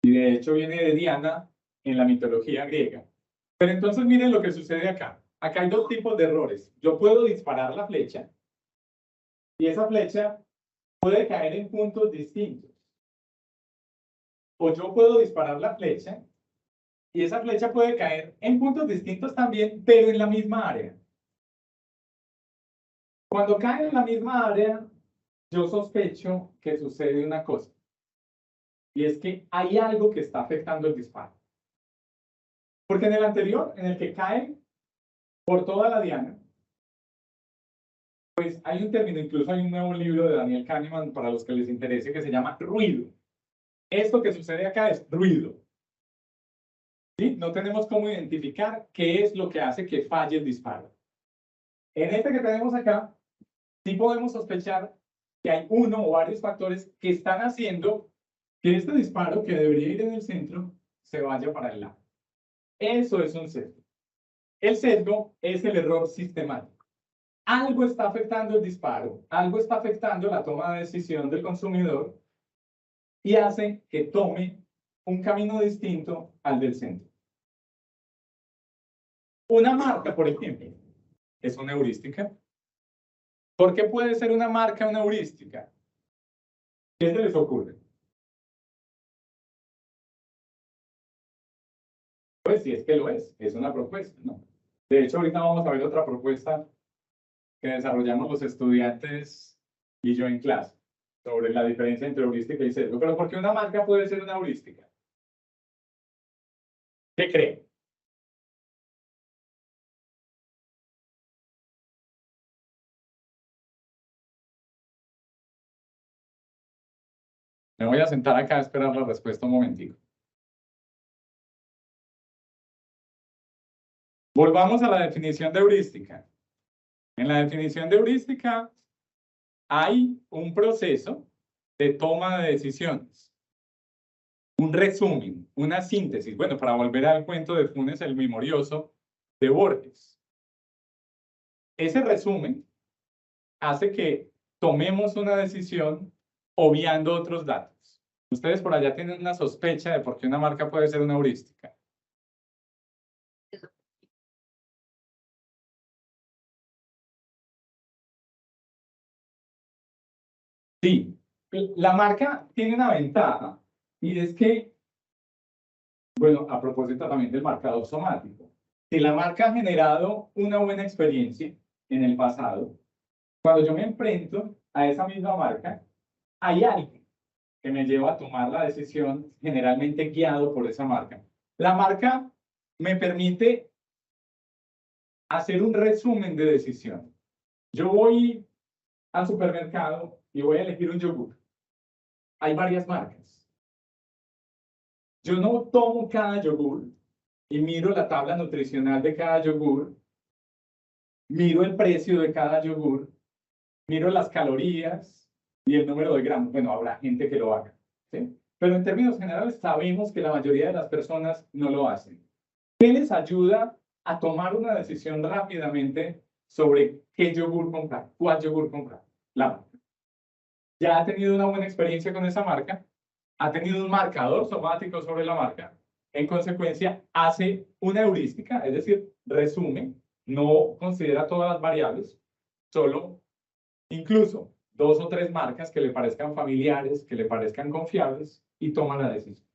Y de hecho viene de Diana en la mitología griega. Pero entonces miren lo que sucede acá. Acá hay dos tipos de errores. Yo puedo disparar la flecha y esa flecha puede caer en puntos distintos. O yo puedo disparar la flecha y esa flecha puede caer en puntos distintos también, pero en la misma área. Cuando cae en la misma área, yo sospecho que sucede una cosa. Y es que hay algo que está afectando el disparo. Porque en el anterior, en el que cae por toda la diana, pues hay un término, incluso hay un nuevo libro de Daniel Kahneman para los que les interese que se llama ruido. Esto que sucede acá es ruido. ¿Sí? No tenemos cómo identificar qué es lo que hace que falle el disparo. En este que tenemos acá, sí podemos sospechar que hay uno o varios factores que están haciendo que este disparo, que debería ir en el centro, se vaya para el lado. Eso es un sesgo. El sesgo es el error sistemático. Algo está afectando el disparo, algo está afectando la toma de decisión del consumidor y hace que tome un camino distinto al del centro. Una marca, por ejemplo, es una heurística. ¿Por qué puede ser una marca una heurística? ¿Qué se les ocurre? Pues sí, es que lo es una propuesta, ¿no? De hecho, ahorita vamos a ver otra propuesta que desarrollamos los estudiantes y yo en clase sobre la diferencia entre heurística y sesgo. Pero ¿por qué una marca puede ser una heurística? ¿Qué creen? Me voy a sentar acá a esperar la respuesta un momentico. Volvamos a la definición de heurística. En la definición de heurística hay un proceso de toma de decisiones. Un resumen, una síntesis. Bueno, para volver al cuento de Funes el Memorioso de Borges. Ese resumen hace que tomemos una decisión obviando otros datos. Ustedes por allá tienen una sospecha de por qué una marca puede ser una heurística. Sí, la marca tiene una ventaja y es que, bueno, a propósito también del marcador somático, si la marca ha generado una buena experiencia en el pasado, cuando yo me enfrento a esa misma marca, hay algo que me lleva a tomar la decisión generalmente guiado por esa marca. La marca me permite hacer un resumen de decisión. Yo voy al supermercado y voy a elegir un yogur. Hay varias marcas. Yo no tomo cada yogur y miro la tabla nutricional de cada yogur, miro el precio de cada yogur, miro las calorías y el número de gramos. Bueno, habrá gente que lo haga, ¿sí? Pero en términos generales sabemos que la mayoría de las personas no lo hacen. ¿Qué les ayuda a tomar una decisión rápidamente sobre qué yogur comprar, cuál yogur comprar? La marca. Ya ha tenido una buena experiencia con esa marca, ha tenido un marcador somático sobre la marca, en consecuencia hace una heurística, es decir, resume, no considera todas las variables, solo incluso 2 o 3 marcas que le parezcan familiares, que le parezcan confiables y toma la decisión.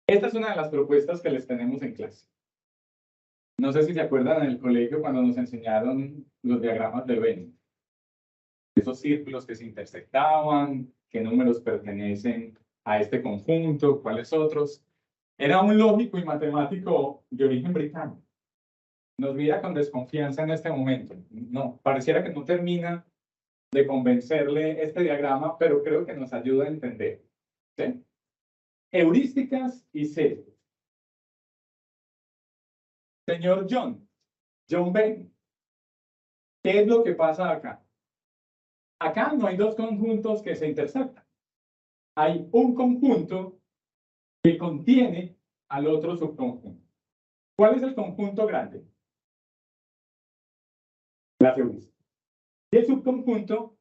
Esta es una de las propuestas que les tenemos en clase. No sé si se acuerdan en el colegio cuando nos enseñaron los diagramas de Venn. Esos círculos que se intersectaban, qué números pertenecen a este conjunto, cuáles otros. Era un lógico y matemático de origen británico. Nos mira con desconfianza en este momento. No, pareciera que no termina de convencerle este diagrama, pero creo que nos ayuda a entender. ¿Sí? Heurísticas y sesgos. Señor John Venn, ¿qué es lo que pasa acá? Acá no hay dos conjuntos que se intersectan. Hay un conjunto que contiene al otro subconjunto. ¿Cuál es el conjunto grande? La heurística. Y el subconjunto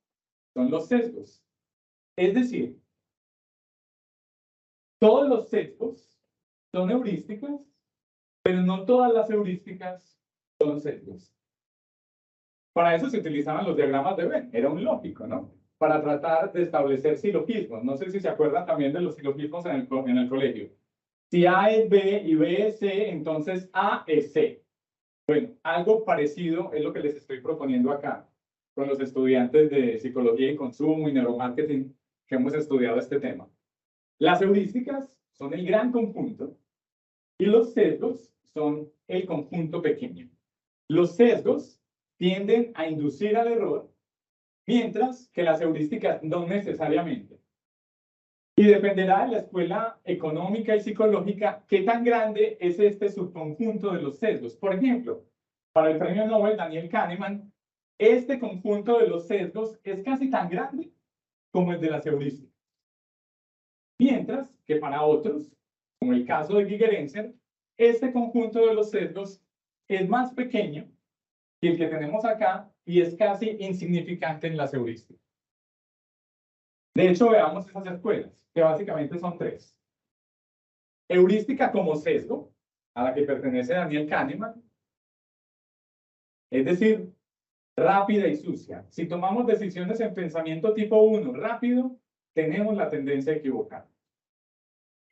son los sesgos. Es decir, todos los sesgos son heurísticas, pero no todas las heurísticas son sesgos. Para eso se utilizaban los diagramas de Venn, era un lógico, ¿no? Para tratar de establecer silogismos. No sé si se acuerdan también de los silogismos en el colegio. Si A es B y B es C, entonces A es C. Bueno, algo parecido es lo que les estoy proponiendo acá con los estudiantes de psicología y consumo y neuromarketing que hemos estudiado este tema. Las heurísticas son el gran conjunto y los sesgos son el conjunto pequeño. Los sesgos tienden a inducir al error, mientras que las heurísticas no necesariamente. Y dependerá de la escuela económica y psicológica qué tan grande es este subconjunto de los sesgos. Por ejemplo, para el premio Nobel Daniel Kahneman, este conjunto de los sesgos es casi tan grande como el de las heurísticas. Mientras que para otros, como el caso de Giger Ensler, este conjunto de los sesgos es más pequeño que el que tenemos acá y es casi insignificante en las heurísticas. De hecho, veamos esas escuelas, que básicamente son 3. Heurística como sesgo, a la que pertenece Daniel Kahneman, es decir, rápida y sucia. Si tomamos decisiones en pensamiento tipo 1 rápido, tenemos la tendencia a equivocar.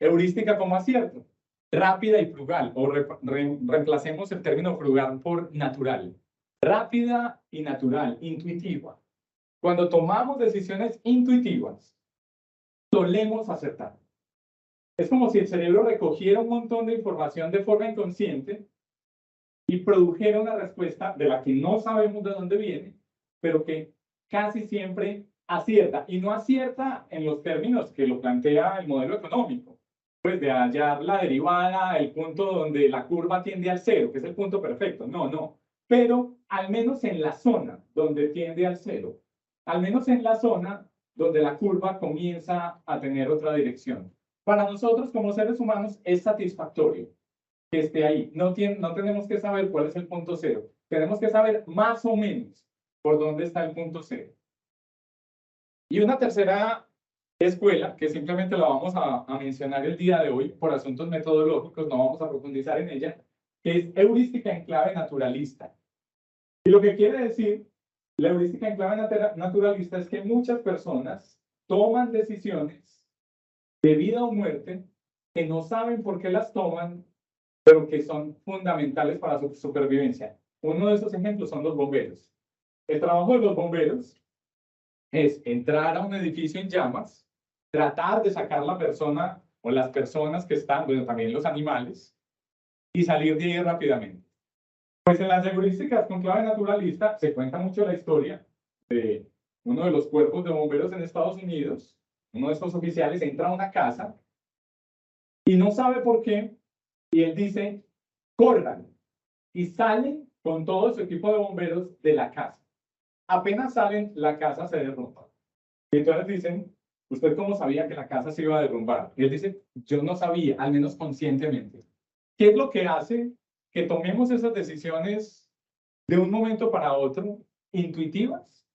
Heurística como acierto, rápida y frugal, o reemplacemos el término frugal por natural. Rápida y natural, intuitiva. Cuando tomamos decisiones intuitivas, solemos acertar. Es como si el cerebro recogiera un montón de información de forma inconsciente y produjera una respuesta de la que no sabemos de dónde viene, pero que casi siempre acierta. Y no acierta en los términos que lo plantea el modelo económico, pues de hallar la derivada, el punto donde la curva tiende al cero, que es el punto perfecto. No, no. Pero al menos en la zona donde tiende al cero. Al menos en la zona donde la curva comienza a tener otra dirección. Para nosotros como seres humanos es satisfactorio que esté ahí. No tenemos que saber cuál es el punto cero. Tenemos que saber más o menos por dónde está el punto cero. Y una tercera escuela, que simplemente la vamos a mencionar el día de hoy por asuntos metodológicos, no vamos a profundizar en ella, que es heurística en clave naturalista. Y lo que quiere decir la heurística en clave naturalista es que muchas personas toman decisiones de vida o muerte que no saben por qué las toman, pero que son fundamentales para su supervivencia. Uno de esos ejemplos son los bomberos. El trabajo de los bomberos es entrar a un edificio en llamas, tratar de sacar la persona o las personas que están, bueno, también los animales, y salir de ahí rápidamente. Pues en las heurísticas con clave naturalista se cuenta mucho la historia de uno de los cuerpos de bomberos en Estados Unidos. Uno de estos oficiales entra a una casa y no sabe por qué, y él dice, corran, y salen con todo su equipo de bomberos de la casa. Apenas salen, la casa se derrumba. Y entonces dicen, ¿usted cómo sabía que la casa se iba a derrumbar? Y él dice, yo no sabía, al menos conscientemente. ¿Qué es lo que hace que tomemos esas decisiones de un momento para otro intuitivas?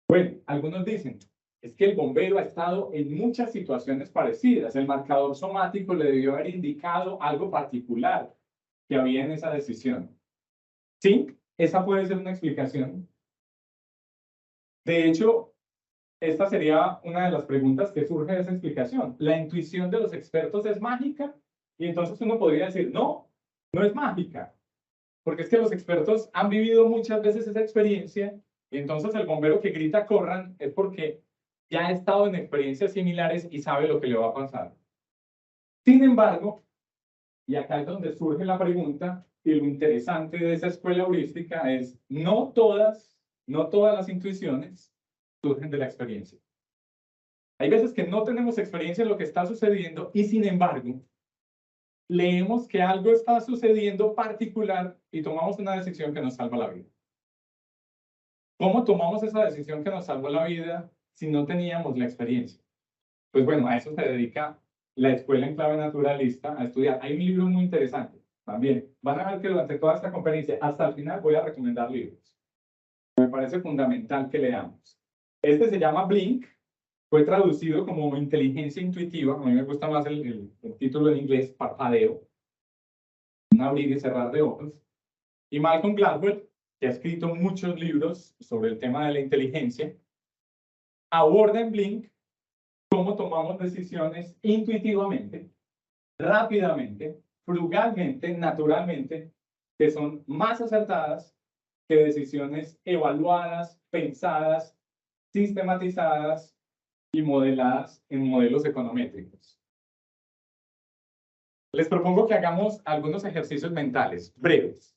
Bueno, algunos dicen, es que el bombero ha estado en muchas situaciones parecidas. El marcador somático le debió haber indicado algo particular que había en esa decisión. Sí, esa puede ser una explicación. De hecho, esta sería una de las preguntas que surge de esa explicación. ¿La intuición de los expertos es mágica? Y entonces uno podría decir, no, no es mágica. Porque es que los expertos han vivido muchas veces esa experiencia y entonces el bombero que grita corran es porque ya ha estado en experiencias similares y sabe lo que le va a pasar. Sin embargo, y acá es donde surge la pregunta y lo interesante de esa escuela heurística es no todas las intuiciones surgen de la experiencia. Hay veces que no tenemos experiencia de lo que está sucediendo y sin embargo leemos que algo está sucediendo particular y tomamos una decisión que nos salva la vida. ¿Cómo tomamos esa decisión que nos salvó la vida si no teníamos la experiencia? Pues bueno, a eso se dedica la escuela en clave naturalista, a estudiar. Hay un libro muy interesante también. Van a ver que durante toda esta conferencia, hasta el final, voy a recomendar libros. Me parece fundamental que leamos. Este se llama Blink, fue traducido como inteligencia intuitiva. A mí me gusta más el título en inglés, parpadeo. Un abrir y cerrar de ojos. Y Malcolm Gladwell, que ha escrito muchos libros sobre el tema de la inteligencia, aborda en Blink cómo tomamos decisiones intuitivamente, rápidamente, frugalmente, naturalmente, que son más acertadas que decisiones evaluadas, pensadas, sistematizadas y modeladas en modelos econométricos. Les propongo que hagamos algunos ejercicios mentales breves.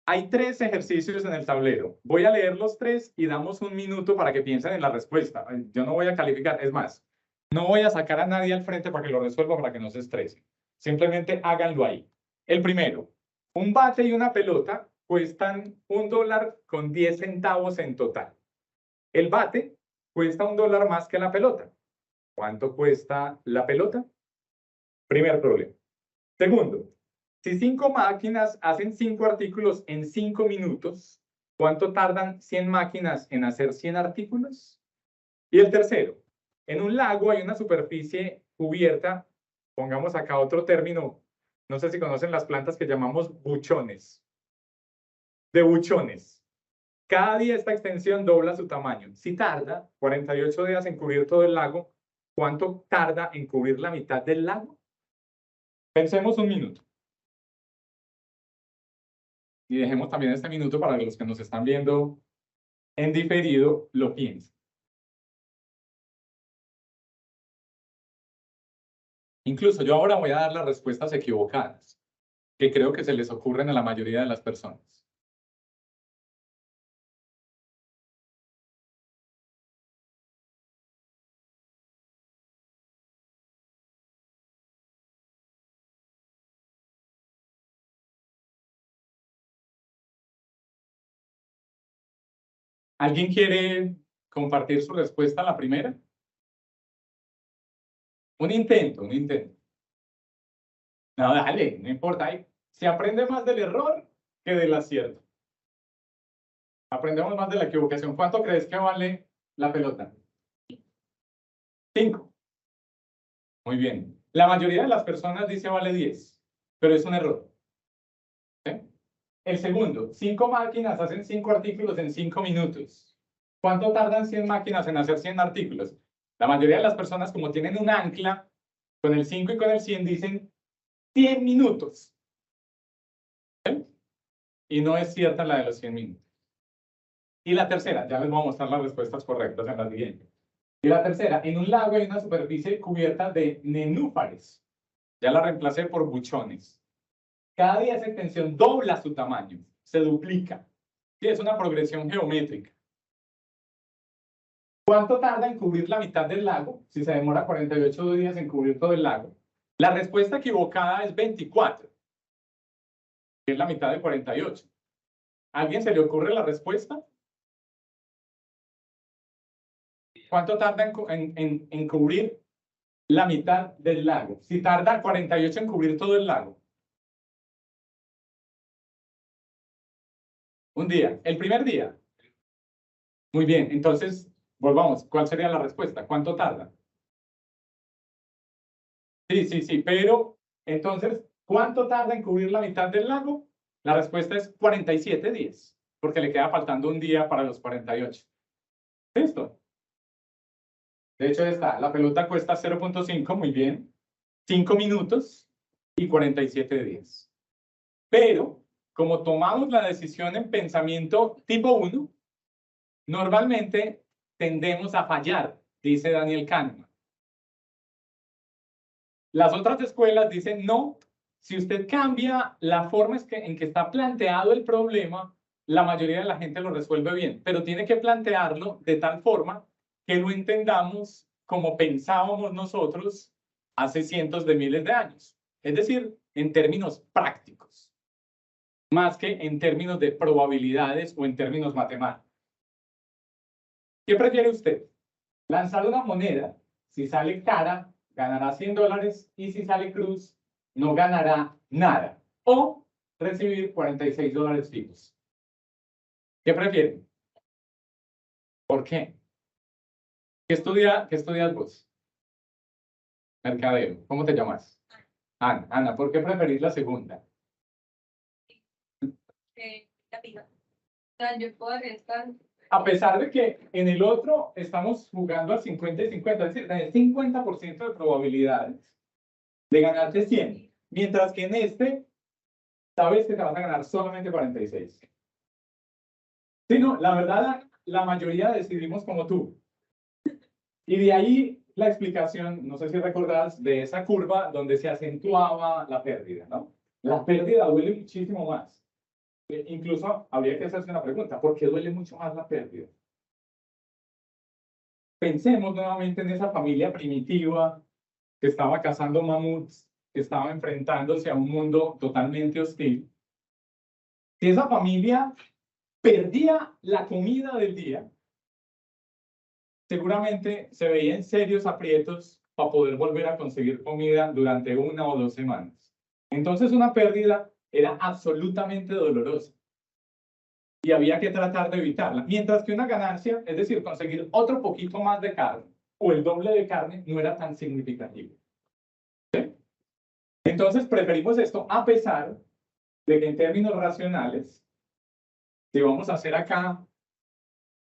Hay 3 ejercicios en el tablero. Voy a leer los 3 y damos un minuto para que piensen en la respuesta. Yo no voy a calificar, es más, no voy a sacar a nadie al frente para que lo resuelva, para que no se estrese. Simplemente háganlo ahí. El primero, un bate y una pelota cuestan $1.10 en total. El bate cuesta $1 más que la pelota. ¿Cuánto cuesta la pelota? Primer problema. Segundo, si 5 máquinas hacen 5 artículos en 5 minutos, ¿cuánto tardan 100 máquinas en hacer 100 artículos? Y el tercero, en un lago hay una superficie cubierta, pongamos acá otro término, no sé si conocen las plantas que llamamos buchones. De buchones. Cada día esta extensión dobla su tamaño. Si tarda 48 días en cubrir todo el lago, ¿cuánto tarda en cubrir la mitad del lago? Pensemos un minuto. Y dejemos también este minuto para que los que nos están viendo en diferido lo piensen. Incluso yo ahora voy a dar las respuestas equivocadas, que creo que se les ocurren a la mayoría de las personas. ¿Alguien quiere compartir su respuesta a la primera? Un intento, un intento. No, dale, no importa. Se aprende más del error que del acierto. Aprendemos más de la equivocación. ¿Cuánto crees que vale la pelota? 5. Muy bien. La mayoría de las personas dice vale 10, pero es un error. ¿Sí? El segundo, 5 máquinas hacen 5 artículos en 5 minutos. ¿Cuánto tardan 100 máquinas en hacer 100 artículos? La mayoría de las personas, como tienen un ancla con el 5 y con el 100, dicen 100 minutos. ¿Sí? Y no es cierta la de los 100 minutos. Y la tercera, ya les voy a mostrar las respuestas correctas en la siguiente. Y la tercera, en un lago hay una superficie cubierta de nenúfares. Ya la reemplacé por buchones. Cada día esa extensión dobla su tamaño, se duplica. Sí, es una progresión geométrica. ¿Cuánto tarda en cubrir la mitad del lago? Si se demora 48 días en cubrir todo el lago. La respuesta equivocada es 24, que es la mitad de 48. ¿A alguien se le ocurre la respuesta? ¿Cuánto tarda en cubrir la mitad del lago? Si tarda 48 en cubrir todo el lago. Un día. ¿El primer día? Muy bien. Entonces, volvamos. ¿Cuál sería la respuesta? ¿Cuánto tarda? Sí. Pero, entonces, ¿cuánto tarda en cubrir la mitad del lago? La respuesta es 47 días. porque le queda faltando un día para los 48. ¿Listo? De hecho, la pelota cuesta 0.5, muy bien. 5 minutos y 47 días. Pero, como tomamos la decisión en pensamiento tipo 1, normalmente tendemos a fallar, dice Daniel Kahneman. Las otras escuelas dicen, no, si usted cambia la forma en que está planteado el problema, la mayoría de la gente lo resuelve bien, pero tiene que plantearlo de tal forma que lo entendamos como pensábamos nosotros hace cientos de miles de años. Es decir, en términos prácticos, más que en términos de probabilidades o en términos matemáticos. ¿Qué prefiere usted? Lanzar una moneda, si sale cara, ganará $100 y si sale cruz, no ganará nada. O recibir $46 fijos. ¿Qué prefieren? ¿Por qué? ¿Qué estudias vos? Mercadeo. ¿Cómo te llamas? Ana. Ana, ¿por qué preferís la segunda? La vida. O sea, yo puedo arriesgar. A pesar de que en el otro estamos jugando al 50 y 50, es decir, tenés 50% de probabilidades de ganarte 100, mientras que en este sabes que te vas a ganar solamente 46. Sí, no, la verdad, la mayoría decidimos como tú. Y de ahí la explicación, no sé si recordás, de esa curva donde se acentuaba la pérdida, ¿no? La pérdida duele muchísimo más. Incluso habría que hacerse una pregunta, ¿por qué duele mucho más la pérdida? Pensemos nuevamente en esa familia primitiva que estaba cazando mamuts, que estaba enfrentándose a un mundo totalmente hostil. Si esa familia perdía la comida del día, seguramente se veía en serios aprietos para poder volver a conseguir comida durante 1 o 2 semanas. Entonces una pérdida era absolutamente dolorosa y había que tratar de evitarla. Mientras que una ganancia, es decir, conseguir otro poquito más de carne o el doble de carne, no era tan significativo. ¿Sí? Entonces preferimos esto a pesar de que en términos racionales, si vamos a hacer acá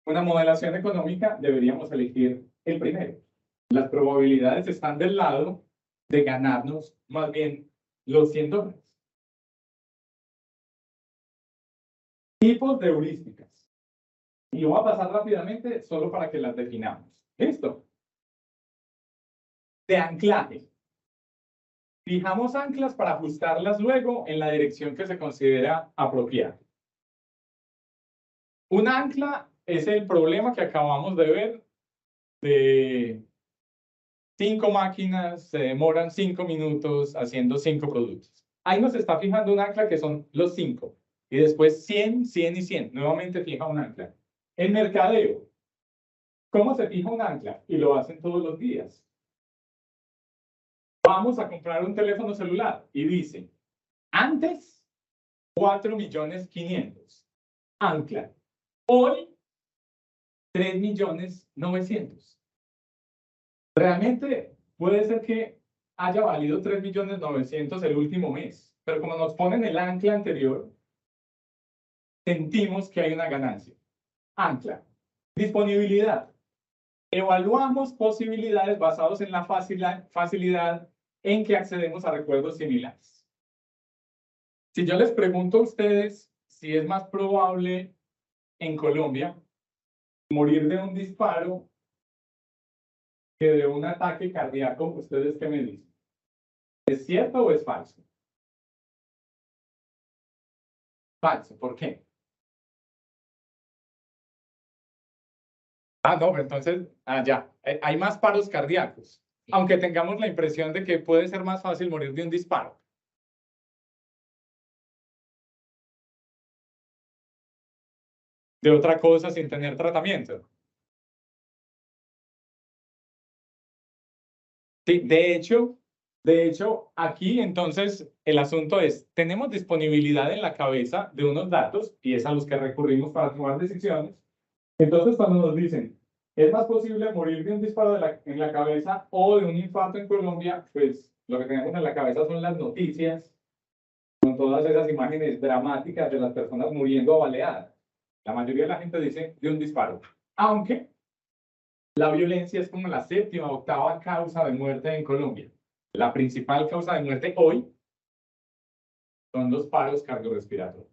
una modelación económica, deberíamos elegir el primero. Las probabilidades están del lado de ganarnos más bien los $100. Tipos de heurísticas. Y lo voy a pasar rápidamente solo para que las definamos. ¿Listo? De anclaje. Fijamos anclas para ajustarlas luego en la dirección que se considera apropiada. Un ancla es el problema que acabamos de ver de 5 máquinas, se demoran 5 minutos haciendo 5 productos. Ahí nos está fijando un ancla que son los 5. Y después 100, 100 y 100. Nuevamente fija un ancla. En mercadeo, ¿cómo se fija un ancla? Y lo hacen todos los días. Vamos a comprar un teléfono celular y dice, antes 4.500.000. Ancla. Hoy 3.900.000. Realmente puede ser que haya valido 3.900.000 el último mes, pero como nos ponen el ancla anterior, sentimos que hay una ganancia. Ancla. Disponibilidad. Evaluamos posibilidades basadas en la facilidad en que accedemos a recuerdos similares. Si yo les pregunto a ustedes si es más probable en Colombia morir de un disparo que de un ataque cardíaco, ¿ustedes qué me dicen? ¿Es cierto o es falso? Falso, ¿por qué? Ah, no, entonces, ya, hay más paros cardíacos, aunque tengamos la impresión de que puede ser más fácil morir de un disparo. De otra cosa sin tener tratamiento. Sí, de hecho, aquí entonces el asunto es, tenemos disponibilidad en la cabeza de unos datos y es a los que recurrimos para tomar decisiones. Entonces, cuando nos dicen, es más posible morir de un disparo en la cabeza o de un infarto en Colombia, pues lo que tenemos en la cabeza son las noticias, con todas esas imágenes dramáticas de las personas muriendo a baleadas. La mayoría de la gente dice de un disparo. Aunque la violencia es como la 7ª o 8ª causa de muerte en Colombia. La principal causa de muerte hoy son los paros cardiorrespiratorios.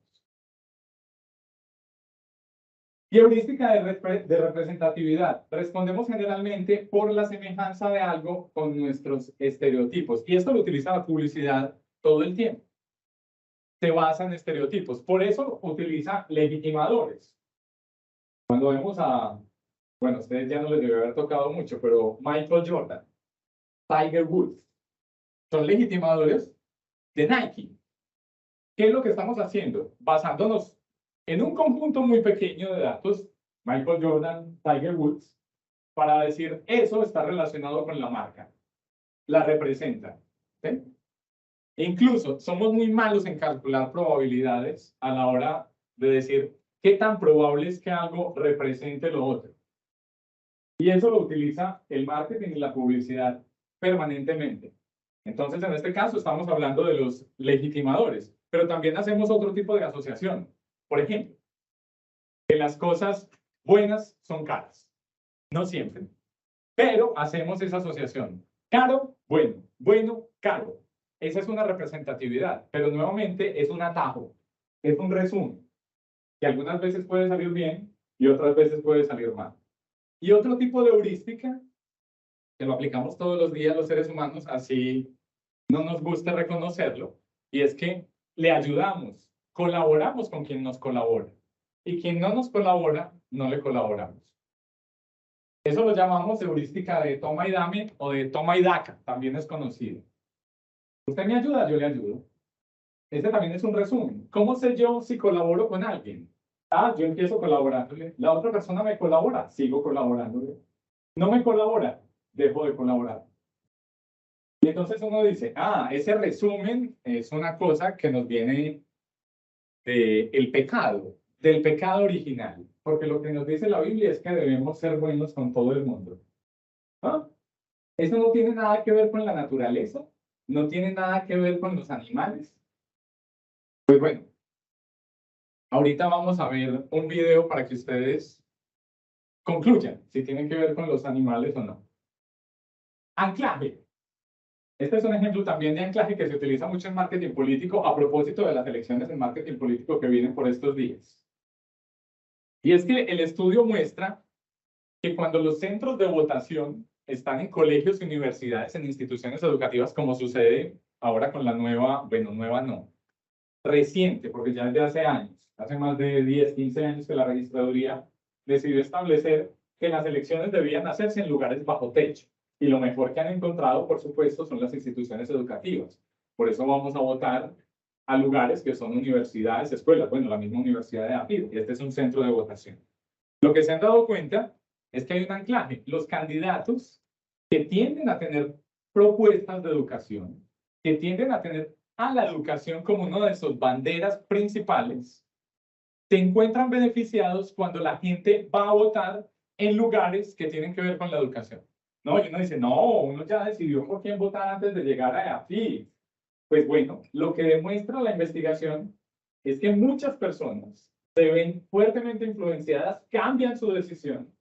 Y heurística de representatividad. Respondemos generalmente por la semejanza de algo con nuestros estereotipos. Y esto lo utiliza la publicidad todo el tiempo. Se basa en estereotipos. Por eso utiliza legitimadores. Cuando vemos a, bueno, a ustedes ya no les debe haber tocado mucho, pero Michael Jordan, Tiger Woods, son legitimadores de Nike. ¿Qué es lo que estamos haciendo? Basándonos en un conjunto muy pequeño de datos, Michael Jordan, Tiger Woods, para decir eso está relacionado con la marca, la representa. ¿Sí? E incluso somos muy malos en calcular probabilidades a la hora de decir qué tan probable es que algo represente lo otro. Y eso lo utiliza el marketing y la publicidad permanentemente. Entonces, en este caso, estamos hablando de los legitimadores, pero también hacemos otro tipo de asociación. Por ejemplo, que las cosas buenas son caras. No siempre. Pero hacemos esa asociación. Caro, bueno. Bueno, caro. Esa es una representatividad, pero nuevamente es un atajo, es un resumen, que algunas veces puede salir bien y otras veces puede salir mal. Y otro tipo de heurística, que lo aplicamos todos los días los seres humanos, así no nos gusta reconocerlo, y es que le ayudamos, colaboramos con quien nos colabora, y quien no nos colabora, no le colaboramos. Eso lo llamamos heurística de toma y dame o de toma y daca, también es conocido. Usted me ayuda, yo le ayudo. Este también es un resumen. ¿Cómo sé yo si colaboro con alguien? Yo empiezo colaborándole. La otra persona me colabora, sigo colaborándole. No me colabora, dejo de colaborar. Y entonces uno dice, ese resumen es una cosa que nos viene del pecado original. Porque lo que nos dice la Biblia es que debemos ser buenos con todo el mundo. Eso no tiene nada que ver con la naturaleza, no tiene nada que ver con los animales. Pues bueno, ahorita vamos a ver un video para que ustedes concluyan si tienen que ver con los animales o no. Anclaje. Este es un ejemplo también de anclaje que se utiliza mucho en marketing político a propósito de las elecciones en marketing político que vienen por estos días. Y es que el estudio muestra que cuando los centros de votación están en colegios y universidades, en instituciones educativas, como sucede ahora con la nueva, bueno, nueva no, reciente, porque ya desde hace años, hace más de 10, 15 años que la registraduría decidió establecer que las elecciones debían hacerse en lugares bajo techo. Y lo mejor que han encontrado, por supuesto, son las instituciones educativas. Por eso vamos a votar a lugares que son universidades, escuelas, bueno, la misma Universidad de David, y este es un centro de votación. Lo que se han dado cuenta es que hay un anclaje. Los candidatos que tienden a tener propuestas de educación, que tienden a tener a la educación como una de sus banderas principales, se encuentran beneficiados cuando la gente va a votar en lugares que tienen que ver con la educación. No, y uno dice, no, uno ya decidió por quién votar antes de llegar a AFI. Pues bueno, lo que demuestra la investigación es que muchas personas se ven fuertemente influenciadas, cambian su decisión,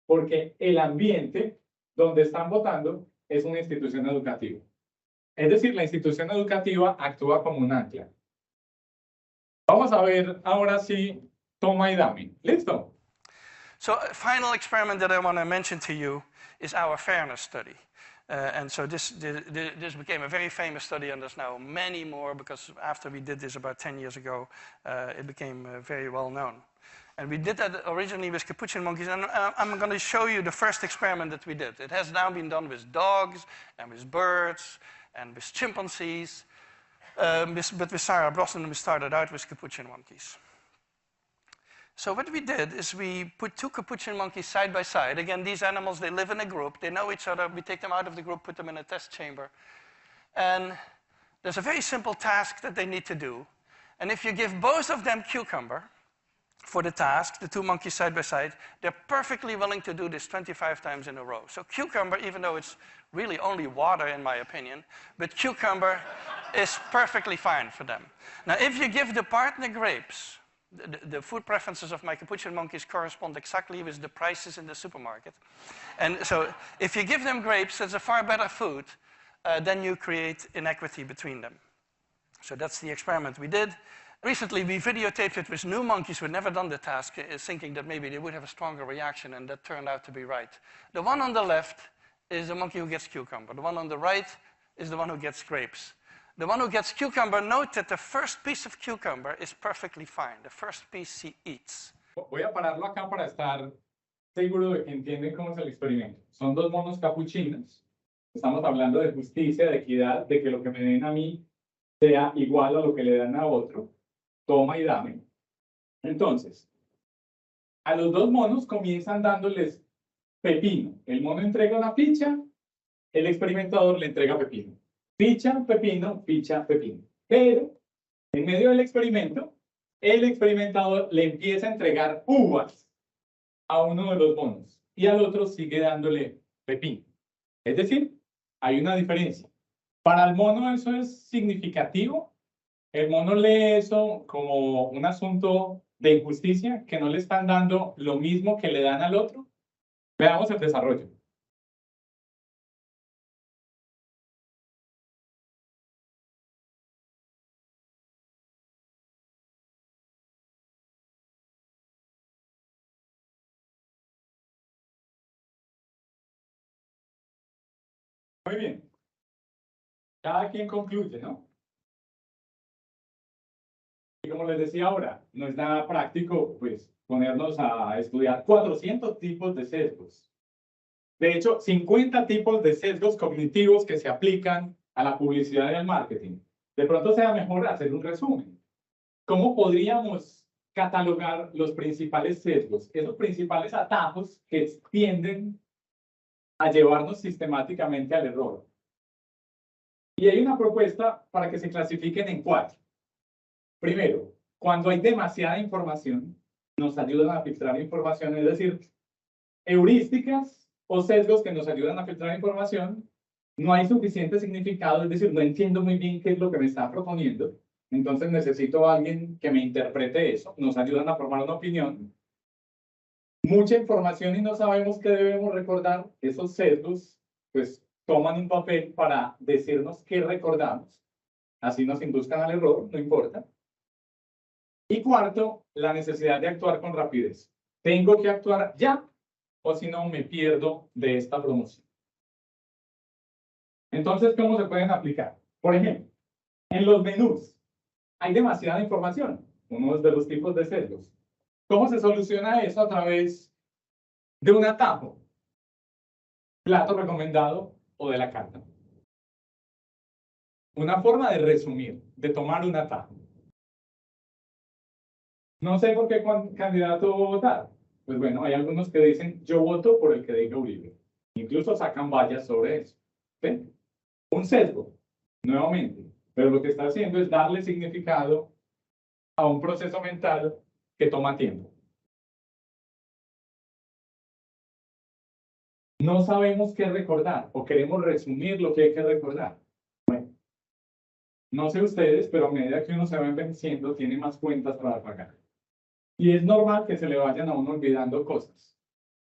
porque el ambiente donde están votando es una institución educativa. Es decir, la institución educativa actúa como un ancla. Vamos a ver ahora sí, toma y dame. ¿Listo? So a final experiment that I want to mention to you is our fairness study. And so this became a very famous study, and there's now many more, because after we did this about 10 years ago, it became very well known. And we did that originally with capuchin monkeys, and I'm going to show you the first experiment that we did. It has now been done with dogs, and with birds, and with chimpanzees. But with Sarah Brosnan, we started out with capuchin monkeys. So what we did is we put 2 capuchin monkeys side by side. Again, these animals, they live in a group. They know each other. We take them out of the group, put them in a test chamber. And there's a very simple task that they need to do. And if you give both of them cucumber for the task, the 2 monkeys side by side, they're perfectly willing to do this 25 times in a row. So cucumber, even though it's really only water in my opinion, but cucumber is perfectly fine for them. Now, if you give the partner grapes, the food preferences of my capuchin monkeys correspond exactly with the prices in the supermarket. And so if you give them grapes, that's a far better food, then you create inequity between them. So that's the experiment we did. Recently, we videotaped it with new monkeys who had never done the task, thinking that maybe they would have a stronger reaction, and that turned out to be right. The one on the left is the monkey who gets cucumber. The one on the right is the one who gets grapes. The one who gets cucumber, note that the first piece of cucumber is perfectly fine. The first piece he eats. Voy a pararlo acá para estar seguro de que entienden cómo es el experimento. Son dos monos capuchinos. Estamos hablando de justicia, de equidad, de que lo que me den a mí sea igual a lo que le dan a otro. Toma y dame. Entonces, a los dos monos comienzan dándoles pepino. El mono entrega una ficha, el experimentador le entrega pepino. Ficha, pepino, ficha, pepino. Pero, en medio del experimento, el experimentador le empieza a entregar uvas a uno de los monos y al otro sigue dándole pepino. Es decir, hay una diferencia. Para el mono eso es significativo. El mono lee eso como un asunto de injusticia, que no le están dando lo mismo que le dan al otro. Veamos el desarrollo. Muy bien. Cada quien concluye, ¿no? Y como les decía ahora, no es nada práctico, pues, ponernos a estudiar 400 tipos de sesgos. De hecho, 50 tipos de sesgos cognitivos que se aplican a la publicidad y al marketing. De pronto sea mejor hacer un resumen. ¿Cómo podríamos catalogar los principales sesgos? Esos principales atajos que tienden a llevarnos sistemáticamente al error. Y hay una propuesta para que se clasifiquen en 4. Primero, cuando hay demasiada información, nos ayudan a filtrar información, es decir, heurísticas o sesgos que nos ayudan a filtrar información, no hay suficiente significado, es decir, no entiendo muy bien qué es lo que me está proponiendo, entonces necesito a alguien que me interprete eso, nos ayudan a formar una opinión. Mucha información y no sabemos qué debemos recordar, esos sesgos, pues toman un papel para decirnos qué recordamos, así nos induzcan al error, no importa. Y cuarto, la necesidad de actuar con rapidez. Tengo que actuar ya, o si no me pierdo de esta promoción. Entonces, ¿cómo se pueden aplicar? Por ejemplo, en los menús hay demasiada información, uno de los tipos de sesgos. ¿Cómo se soluciona eso? A través de un atajo, plato recomendado o de la carta. Una forma de resumir, de tomar un atajo. No sé por qué candidato votar. Pues bueno, hay algunos que dicen, yo voto por el que diga Uribe. Incluso sacan vallas sobre eso. ¿Sí? Un sesgo, nuevamente. Pero lo que está haciendo es darle significado a un proceso mental que toma tiempo. No sabemos qué recordar o queremos resumir lo que hay que recordar. Bueno, no sé ustedes, pero a medida que uno se va envejeciendo, tiene más cuentas para pagar. Y es normal que se le vayan a uno olvidando cosas.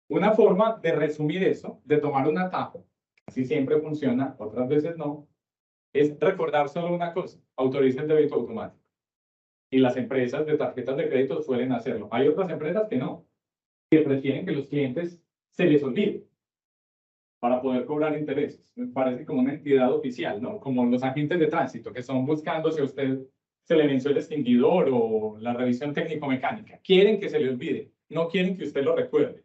Una forma de resumir eso, de tomar un atajo, así siempre funciona, otras veces no, es recordar solo una cosa, autoriza el débito automático. Y las empresas de tarjetas de crédito suelen hacerlo. Hay otras empresas que no, que prefieren que los clientes se les olvide para poder cobrar intereses. Me parece como una entidad oficial, ¿no? Como los agentes de tránsito que son buscando si a usted se le venció el extinguidor o la revisión técnico-mecánica. Quieren que se le olvide, no quieren que usted lo recuerde.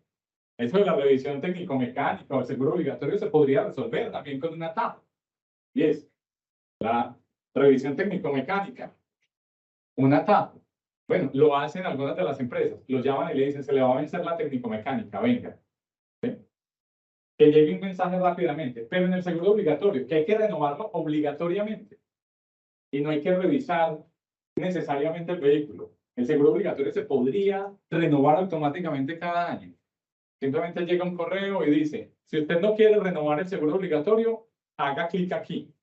Eso de la revisión técnico-mecánica o el seguro obligatorio se podría resolver también con un atajo. Y es la revisión técnico-mecánica. Un atajo. Bueno, lo hacen algunas de las empresas. Lo llaman y le dicen, se le va a vencer la técnico-mecánica, venga. ¿Sí? Que llegue un mensaje rápidamente. Pero en el seguro obligatorio, que hay que renovarlo obligatoriamente. Y no hay que revisar necesariamente el vehículo. El seguro obligatorio se podría renovar automáticamente cada año. Simplemente llega un correo y dice, si usted no quiere renovar el seguro obligatorio, haga clic aquí.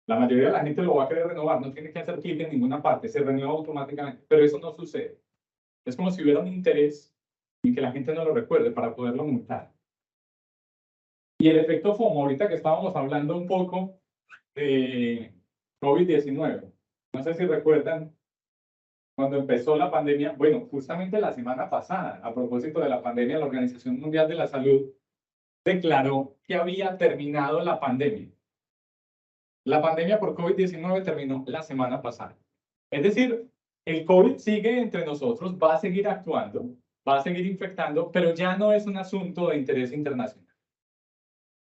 La mayoría de la gente lo va a querer renovar, no tiene que hacer clic en ninguna parte, se renueva automáticamente, pero eso no sucede. Es como si hubiera un interés en que la gente no lo recuerde para poderlo multar. Y el efecto FOMO, ahorita que estábamos hablando un poco de COVID-19, no sé si recuerdan cuando empezó la pandemia, bueno, justamente la semana pasada, a propósito de la pandemia, la Organización Mundial de la Salud declaró que había terminado la pandemia. La pandemia por COVID-19 terminó la semana pasada. Es decir, el COVID sigue entre nosotros, va a seguir actuando, va a seguir infectando, pero ya no es un asunto de interés internacional.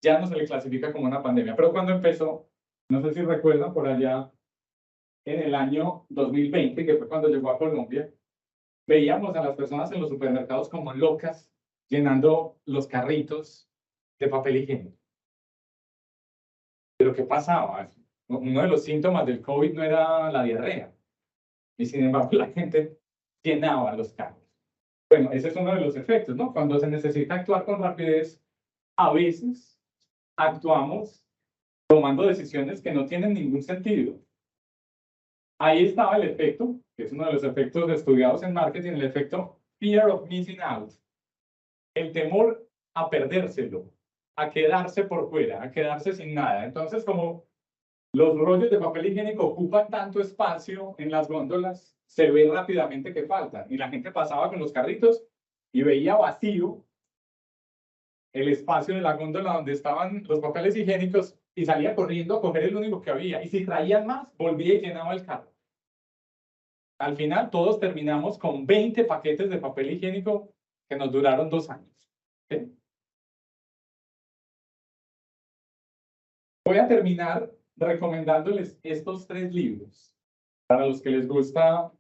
Ya no se le clasifica como una pandemia. Pero cuando empezó, no sé si recuerdan, por allá en el año 2020, que fue cuando llegó a Colombia, veíamos a las personas en los supermercados como locas, llenando los carritos de papel higiénico. Pero ¿qué pasaba? Uno de los síntomas del COVID no era la diarrea, y sin embargo la gente llenaba los carros. Bueno, ese es uno de los efectos, ¿no? Cuando se necesita actuar con rapidez, a veces actuamos tomando decisiones que no tienen ningún sentido. Ahí estaba el efecto, que es uno de los efectos estudiados en marketing, el efecto fear of missing out. El temor a perdérselo, a quedarse por fuera, a quedarse sin nada. Entonces, como los rollos de papel higiénico ocupan tanto espacio en las góndolas, se ve rápidamente que faltan. Y la gente pasaba con los carritos y veía vacío el espacio de la góndola donde estaban los papeles higiénicos y salía corriendo a coger el único que había. Y si traían más, volvía y llenaba el carro. Al final, todos terminamos con 20 paquetes de papel higiénico que nos duraron 2 años. ¿Sí? Voy a terminar recomendándoles estos 3 libros para los que les gusta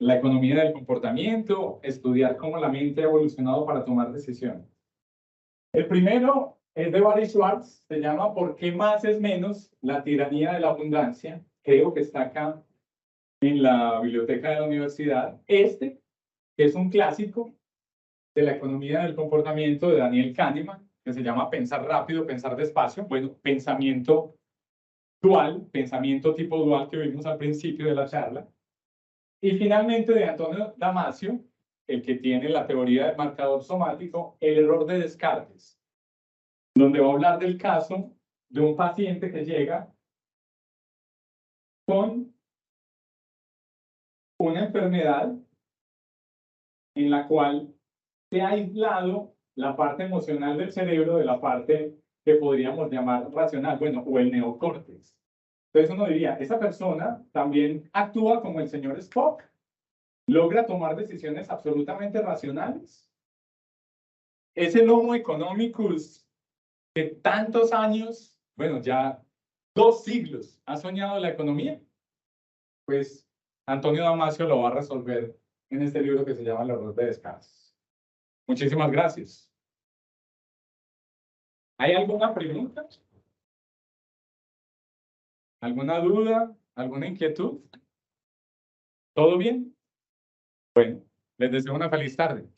la economía del comportamiento, estudiar cómo la mente ha evolucionado para tomar decisiones. El primero es de Barry Schwartz, se llama ¿Por qué más es menos? La tiranía de la abundancia. Creo que está acá en la biblioteca de la universidad. Este, que es un clásico de la economía del comportamiento de Daniel Kahneman, que se llama Pensar rápido, pensar despacio. Bueno, pensamiento dual, pensamiento tipo dual que vimos al principio de la charla. Y finalmente de Antonio Damasio, el que tiene la teoría del marcador somático, el error de Descartes, donde va a hablar del caso de un paciente que llega con una enfermedad en la cual se ha aislado la parte emocional del cerebro de la parte que podríamos llamar racional, bueno, o el neocórtex. Entonces uno diría, esa persona también actúa como el señor Spock, logra tomar decisiones absolutamente racionales. Es el Homo economicus que tantos años, bueno, ya 2 siglos ha soñado la economía. Pues Antonio Damasio lo va a resolver en este libro que se llama El error de Descartes. Muchísimas gracias. ¿Hay alguna pregunta? ¿Alguna duda? ¿Alguna inquietud? ¿Todo bien? Bueno, les deseo una feliz tarde.